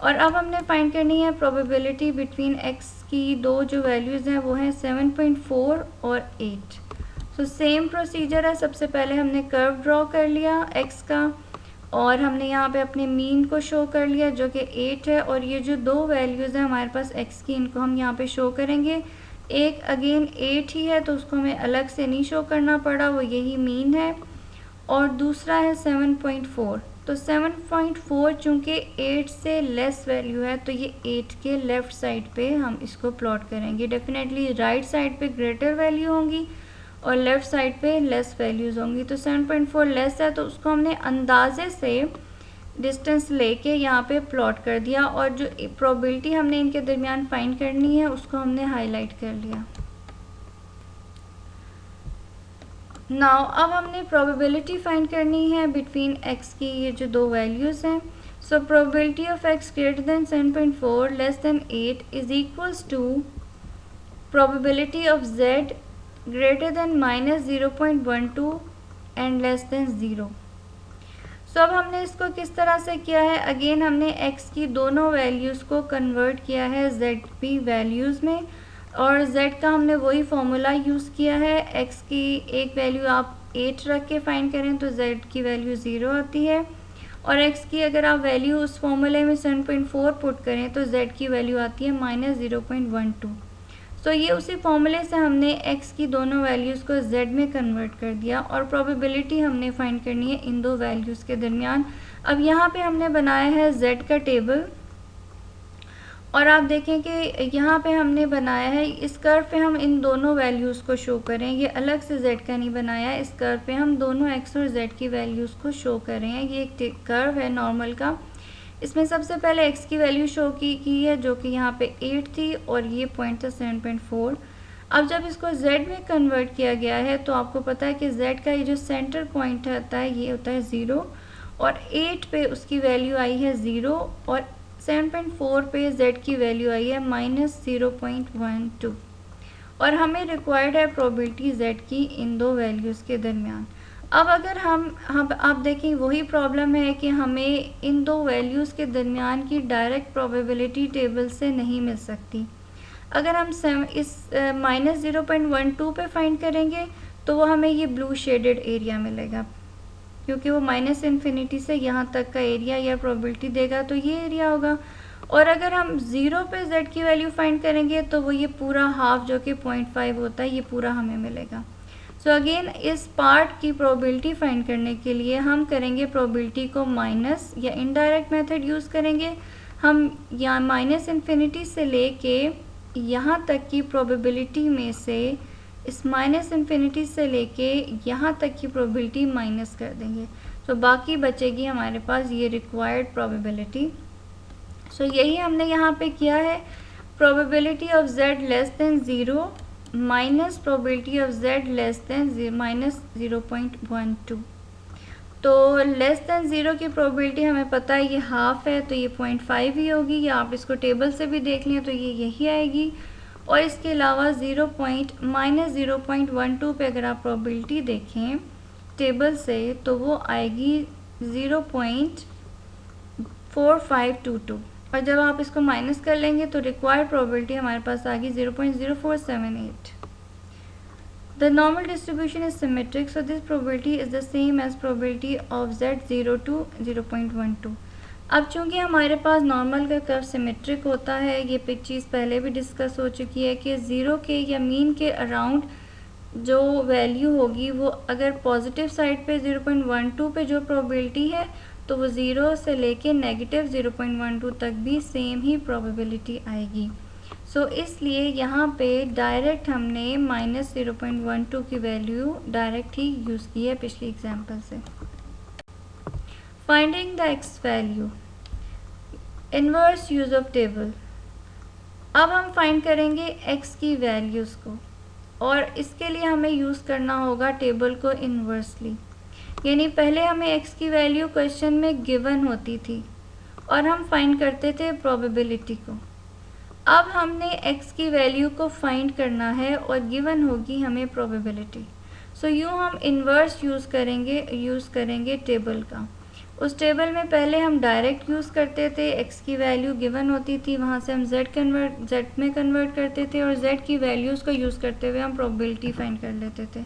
और अब हमने फाइंड करनी है प्रोबेबिलिटी बिटवीन x की दो जो वैल्यूज़ हैं वो हैं 7.4 और 8। सो सेम प्रोसीजर है, सबसे पहले हमने कर्व ड्रॉ कर लिया x का और हमने यहाँ पे अपने मीन को शो कर लिया जो कि 8 है, और ये जो दो वैल्यूज़ हैं हमारे पास x की इनको हम यहाँ पे शो करेंगे। एक अगेन 8 ही है तो उसको हमें अलग से नहीं शो करना पड़ा, वो यही मीन है, और दूसरा है 7.4। तो 7.4 चूँकि 8 से लेस वैल्यू है तो ये 8 के लेफ़्ट साइड पे हम इसको प्लॉट करेंगे। डेफिनेटली राइट साइड पे ग्रेटर वैल्यू होंगी और लेफ़्ट साइड पे लेस वैल्यूज़ होंगी। तो 7.4 लेस है तो उसको हमने अंदाजे से डिस्टेंस लेके यहाँ पे प्लॉट कर दिया, और जो प्रोबेबिलिटी हमने इनके दरमियान फाइंड करनी है उसको हमने हाईलाइट कर लिया। नाउ अब हमने प्रोबेबिलिटी फाइंड करनी है बिटवीन x की ये जो दो वैल्यूज़ हैं। So probability of x greater than 7.4 less than 8 is equals to probability of z greater than -0.12 and less than 0। So अब हमने इसको किस तरह से किया है, अगेन हमने x की दोनों वैल्यूज़ को कन्वर्ट किया है ZP वैल्यूज़ में, और z का हमने वही फॉर्मूला यूज़ किया है। x की एक वैल्यू आप 8 रख के फाइंड करें तो z की वैल्यू 0 आती है, और x की अगर आप वैल्यू उस फॉर्मूले में 7.4 पुट करें तो z की वैल्यू आती है -0.12। तो ये उसी फॉर्मूले से हमने x की दोनों वैल्यूज़ को z में कन्वर्ट कर दिया, और प्रोबेबिलिटी हमने फाइंड करनी है इन दो वैल्यूज़ के दरमियान। अब यहाँ पे हमने बनाया है z का टेबल, और आप देखें कि यहाँ पे हमने बनाया है, इस कर्व पे हम इन दोनों वैल्यूज़ को शो करें, ये अलग से z का नहीं बनाया है। इस कर्व पे हम दोनों x और z की वैल्यूज़ को शो कर रहे हैं। ये एक कर्व है नॉर्मल का, इसमें सबसे पहले x की वैल्यू शो की है जो कि यहाँ पे 8 थी, और ये पॉइंट था 7.4। अब जब इसको z में कन्वर्ट किया गया है तो आपको पता है कि z का ये जो सेंटर पॉइंट होता है ये होता है 0, और 8 पे उसकी वैल्यू आई है 0, और 7.4 पे z की वैल्यू आई है -0.12, और हमें रिक्वायर्ड है प्रोबेबिलिटी z की इन दो वैल्यूज़ के दरमियान। अब अगर हम आप देखें वही प्रॉब्लम है कि हमें इन दो वैल्यूज़ के दरमियान की डायरेक्ट प्रोबेबिलिटी टेबल से नहीं मिल सकती। अगर हम इस -0.12 पे फाइंड करेंगे तो वो हमें ये ब्लू शेडेड एरिया मिलेगा, क्योंकि वो -∞ से यहाँ तक का एरिया या प्रोबेबिलिटी देगा, तो ये एरिया होगा। और अगर हम 0 पे z की वैल्यू फाइंड करेंगे तो वो ये पूरा हाफ जो कि 0.5 होता है, ये पूरा हमें मिलेगा। सो अगेन इस पार्ट की प्रोबेबिलिटी फाइंड करने के लिए हम करेंगे प्रोबेबिलिटी को माइनस या इनडायरेक्ट मेथड यूज़ करेंगे। हम यहाँ -∞ से लेके यहाँ तक की प्रोबेबिलिटी में से इस -∞ से लेके यहाँ तक की प्रोबेबिलिटी माइनस कर देंगे, तो बाकी बचेगी हमारे पास ये रिक्वायर्ड प्रोबेबिलिटी। सो यही हमने यहाँ पे किया है, probability of z less than 0 minus probability of z less than -0.12। तो लेस देन 0 की प्रोबेबिलिटी हमें पता है ये हाफ है, तो ये 0.5 ही होगी, या आप इसको टेबल से भी देख लें तो ये यही आएगी। और इसके अलावा -0.12 पे अगर आप प्रोबेबिलिटी देखें टेबल से तो वो आएगी 0.4522, और जब आप इसको माइनस कर लेंगे तो रिक्वायर्ड प्रोबेबिलिटी हमारे पास आ गई 0.0478। The normal distribution is symmetric, so this probability is the same as probability of z0 to 0.12। अब चूंकि हमारे पास नॉर्मल का कर्व सिमेट्रिक होता है, ये चीज़ पहले भी डिस्कस हो चुकी है कि 0 के या मीन के अराउंड जो वैल्यू होगी वो अगर पॉजिटिव साइड पे 0.12 पे जो प्रोबेबिलिटी है तो वो 0 से लेके -0.12 तक भी सेम ही प्रोबेबिलिटी आएगी। सो इसलिए यहाँ पे डायरेक्ट हमने -0.12 की वैल्यू डायरेक्ट ही यूज़ की है पिछली एग्जांपल से। Finding the x value, inverse use of table. अब हम फाइंड करेंगे x की वैल्यूज़ को, और इसके लिए हमें यूज़ करना होगा टेबल को इन्वर्सली, यानी पहले हमें x की वैल्यू क्वेश्चन में गिवन होती थी और हम फाइंड करते थे प्रोबेबिलिटी को। अब हमने x की वैल्यू को फाइंड करना है और गिवन होगी हमें प्रोबेबिलिटी। सो यूँ हम इन्वर्स यूज़ करेंगे टेबल का। उस टेबल में पहले हम डायरेक्ट यूज़ करते थे, x की वैल्यू गिवन होती थी, वहाँ से हम z में कन्वर्ट करते थे, और z की वैल्यूज़ को यूज़ करते हुए हम प्रोबेबिलिटी फाइंड कर लेते थे।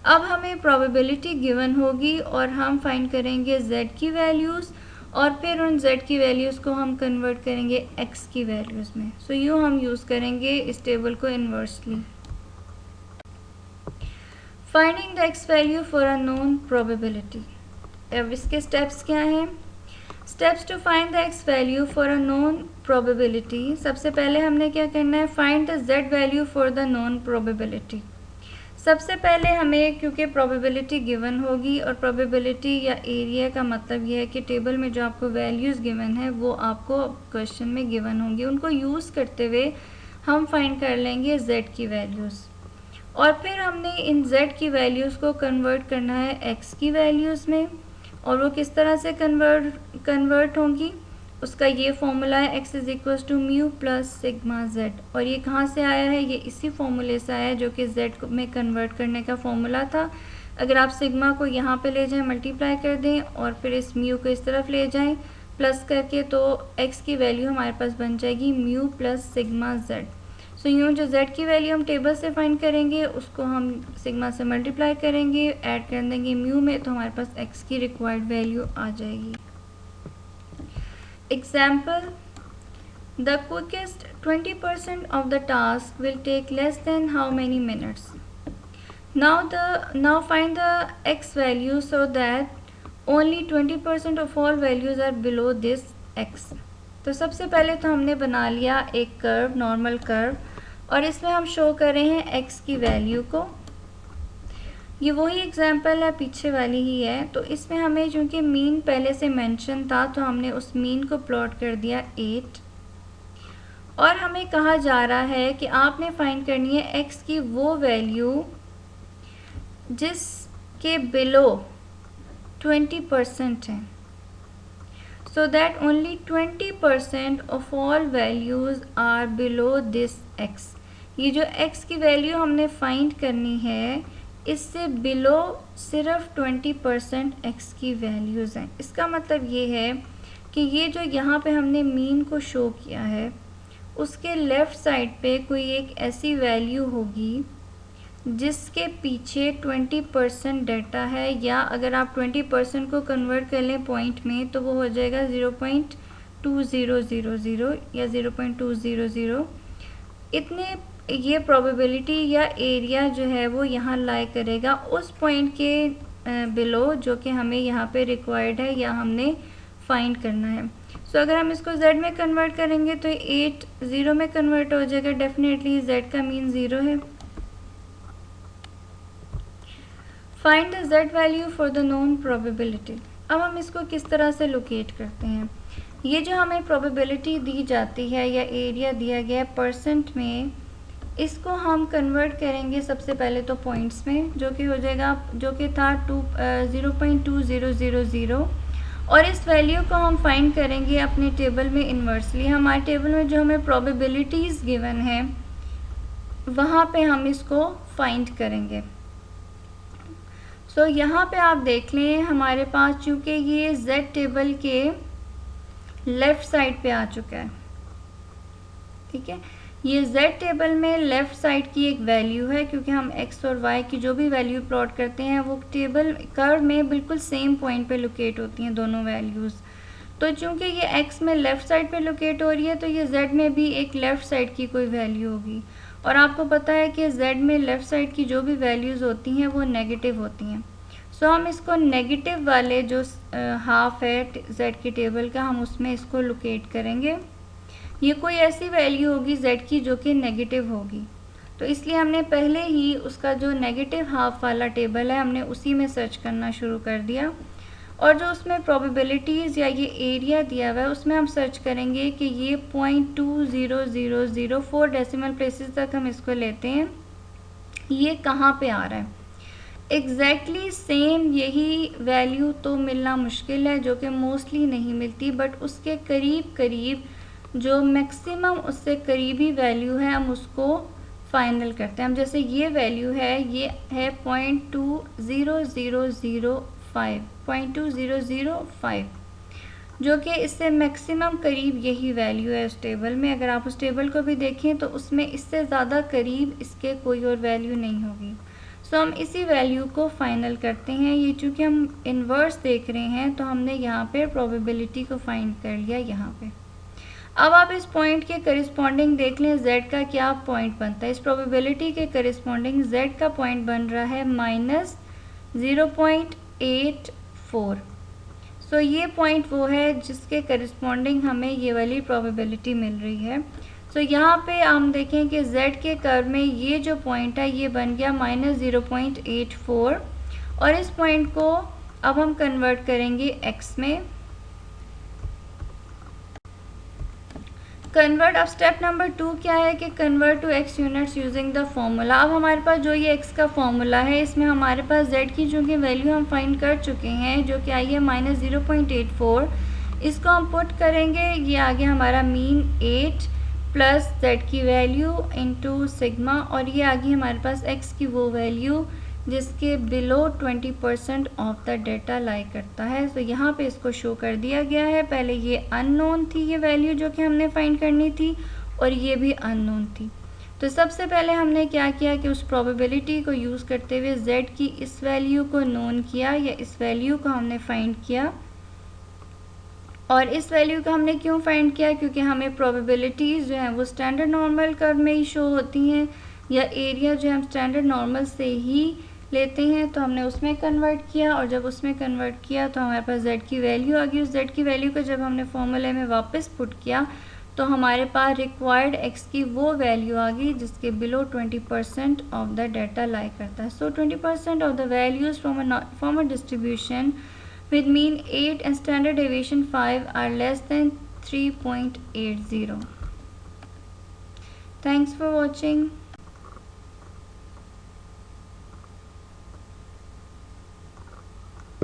अब हमें प्रोबेबिलिटी गिवन होगी और हम फाइंड करेंगे z की वैल्यूज़, और फिर उन z की वैल्यूज़ को हम कन्वर्ट करेंगे x की वैल्यूज़ में। सो यूँ हम यूज़ करेंगे इस टेबल को inversely. Finding the x value for a known probability. अब इसके स्टेप्स क्या हैं? Steps to find the x value for a known probability. सबसे पहले हमने क्या करना है, find the z value for the known probability. सबसे पहले हमें, क्योंकि प्रोबेबिलिटी गिवन होगी, और प्रोबेबिलिटी या एरिया का मतलब यह है कि टेबल में जो आपको वैल्यूज़ गिवन है वो आपको क्वेश्चन में गिवन होंगी, उनको यूज़ करते हुए हम फाइंड कर लेंगे z की वैल्यूज़, और फिर हमने इन z की वैल्यूज़ को कन्वर्ट करना है x की वैल्यूज़ में। और वो किस तरह से कन्वर्ट होंगी, उसका ये फॉर्मूला है x = μ + σz, और ये कहाँ से आया है, ये इसी फॉर्मूले से आया है जो कि z में कन्वर्ट करने का फॉर्मूला था। अगर आप सिग्मा को यहाँ पे ले जाएं, मल्टीप्लाई कर दें और फिर इस म्यू को इस तरफ ले जाएं प्लस करके, तो x की वैल्यू हमारे पास बन जाएगी म्यू प्लस सिग्मा z। सो यूँ जो z की वैल्यू हम टेबल से फाइंड करेंगे उसको हम सिग्मा से मल्टीप्लाई करेंगे, ऐड कर देंगे म्यू में, तो हमारे पास x की रिक्वायर्ड वैल्यू आ जाएगी। Example, the quickest 20% of the task will take less than how many minutes? Now find the x value so that only 20% of all values are below this x। तो सबसे पहले तो हमने बना लिया एक कर्व, नॉर्मल कर्व, और इसमें हम शो कर रहे हैं x की वैल्यू को। ये वही एग्जाम्पल है, पीछे वाली ही है। तो इसमें हमें चूँकि मीन पहले से मेंशन था तो हमने उस मीन को प्लॉट कर दिया 8, और हमें कहा जा रहा है कि आपने फाइंड करनी है x की वो वैल्यू जिसके बिलो 20% है, so that only 20% of all values are below this x। ये जो x की वैल्यू हमने फाइंड करनी है, इससे बिलो सिर्फ 20% x की वैल्यूज़ हैं। इसका मतलब ये है कि ये जो यहाँ पे हमने मीन को शो किया है, उसके लेफ़्ट साइड पे कोई एक ऐसी वैल्यू होगी जिसके पीछे 20% डाटा है, या अगर आप 20% को कन्वर्ट कर लें पॉइंट में तो वो हो जाएगा 0.2000 या 0.200। इतने ये प्रोबेबिलिटी या एरिया जो है वो यहाँ लाई करेगा उस पॉइंट के बिलो जो कि हमें यहाँ पे रिक्वायर्ड है या हमने फाइंड करना है। सो अगर हम इसको z में कन्वर्ट करेंगे तो 8 0 में कन्वर्ट हो जाएगा। डेफिनेटली z का मीन 0 है। Find the z value for the known probability. अब हम इसको किस तरह से लोकेट करते हैं। ये जो हमें प्रोबेबिलिटी दी जाती है या एरिया दिया गया है परसेंट में, इसको हम कन्वर्ट करेंगे सबसे पहले तो पॉइंट्स में, जो कि हो जाएगा, जो कि था 0.2000, और इस वैल्यू को हम फाइंड करेंगे अपने टेबल में इन्वर्सली। हमारे टेबल में जो हमें प्रोबेबिलिटीज़ गिवन है वहाँ पे हम इसको फाइंड करेंगे। सो यहाँ पे आप देख लें हमारे पास चूँकि ये z टेबल के लेफ़्ट साइड पे आ चुका है, ठीक है। ये z टेबल में लेफ़्ट साइड की एक वैल्यू है, क्योंकि हम x और y की जो भी वैल्यू प्लॉट करते हैं वो टेबल कर्व में बिल्कुल सेम पॉइंट पे लोकेट होती हैं दोनों वैल्यूज़। तो चूँकि ये x में लेफ़्ट साइड पे लोकेट हो रही है तो ये z में भी एक लेफ़्ट साइड की कोई वैल्यू होगी, और आपको पता है कि z में लेफ़्ट साइड की जो भी वैल्यूज़ होती हैं वो नेगेटिव होती हैं। सो हम इसको नेगेटिव वाले जो हाफ है z की टेबल का, हम उसमें इसको लोकेट करेंगे। ये कोई ऐसी वैल्यू होगी z की जो कि नेगेटिव होगी, तो इसलिए हमने पहले ही उसका जो नेगेटिव हाफ वाला टेबल है हमने उसी में सर्च करना शुरू कर दिया, और जो उसमें प्रोबेबिलिटीज़ या ये एरिया दिया हुआ है उसमें हम सर्च करेंगे कि ये 0.2000 डेसिमल प्लेसेस तक हम इसको लेते हैं, ये कहाँ पे आ रहा है। एग्जैक्टली सेम यही वैल्यू तो मिलना मुश्किल है, जो कि मोस्टली नहीं मिलती, बट उसके करीब करीब जो मैक्सिमम उससे करीबी वैल्यू है हम उसको फाइनल करते हैं। हम जैसे ये वैल्यू है, ये है 0.2005, जो कि इससे मैक्सिमम करीब यही वैल्यू है उस टेबल में। अगर आप उस टेबल को भी देखें तो उसमें इससे ज़्यादा करीब इसके कोई और वैल्यू नहीं होगी। सो हम इसी वैल्यू को फाइनल करते हैं। ये चूँकि हम इन्वर्स देख रहे हैं तो हमने यहाँ पे प्रोबेबिलिटी को फाइंड कर लिया यहाँ पे। अब आप इस पॉइंट के करिस्पॉन्डिंग देख लें z का क्या पॉइंट बनता है। इस प्रोबेबिलिटी के करिस्पॉन्डिंग z का पॉइंट बन रहा है -0.84। सो ये पॉइंट वो है जिसके करिस्पॉन्डिंग हमें ये वाली प्रोबेबिलिटी मिल रही है। सो यहाँ पे हम देखें कि z के कर्व में ये जो पॉइंट है ये बन गया -0.84, और इस पॉइंट को अब हम कन्वर्ट करेंगे x में। कन्वर्ट, अब स्टेप नंबर 2 क्या है कि convert to x units using the formula. अब हमारे पास जो ये x का फॉर्मूला है इसमें हमारे पास z की चूँकि वैल्यू हम फाइंड कर चुके हैं जो कि आई है -0.84, इसको हम पुट करेंगे। ये आ गया हमारा मीन 8 प्लस z की वैल्यू इंटू सिग्मा, और ये आ गई हमारे पास x की वो वैल्यू जिसके बिलो 20% ऑफ द डेटा लाई करता है। तो यहाँ पे इसको शो कर दिया गया है। पहले ये अननोन थी ये वैल्यू जो कि हमने फाइंड करनी थी, और ये भी अननोन थी। तो सबसे पहले हमने क्या किया कि उस प्रोबेबिलिटी को यूज़ करते हुए z की इस वैल्यू को नोन किया, या इस वैल्यू को हमने फाइंड किया। और इस वैल्यू का हमने क्यों फाइंड किया, क्योंकि हमें प्रोबेबिलिटीज़ जो हैं वो स्टैंडर्ड नॉर्मल कर्व में ही शो होती हैं, या एरिया जो हम स्टैंडर्ड नॉर्मल से ही लेते हैं, तो हमने उसमें कन्वर्ट किया। और जब उसमें कन्वर्ट किया तो हमारे पास z की वैल्यू आ गई। उस z की वैल्यू को जब हमने फॉर्मूले में वापस पुट किया तो हमारे पास रिक्वायर्ड x की वो वैल्यू आ गई जिसके बिलो 20% ऑफ द डाटा लाई करता है। सो 20% of the values from a distribution with mean 8 and standard deviation 5 are less than 3.80. Thanks for watching.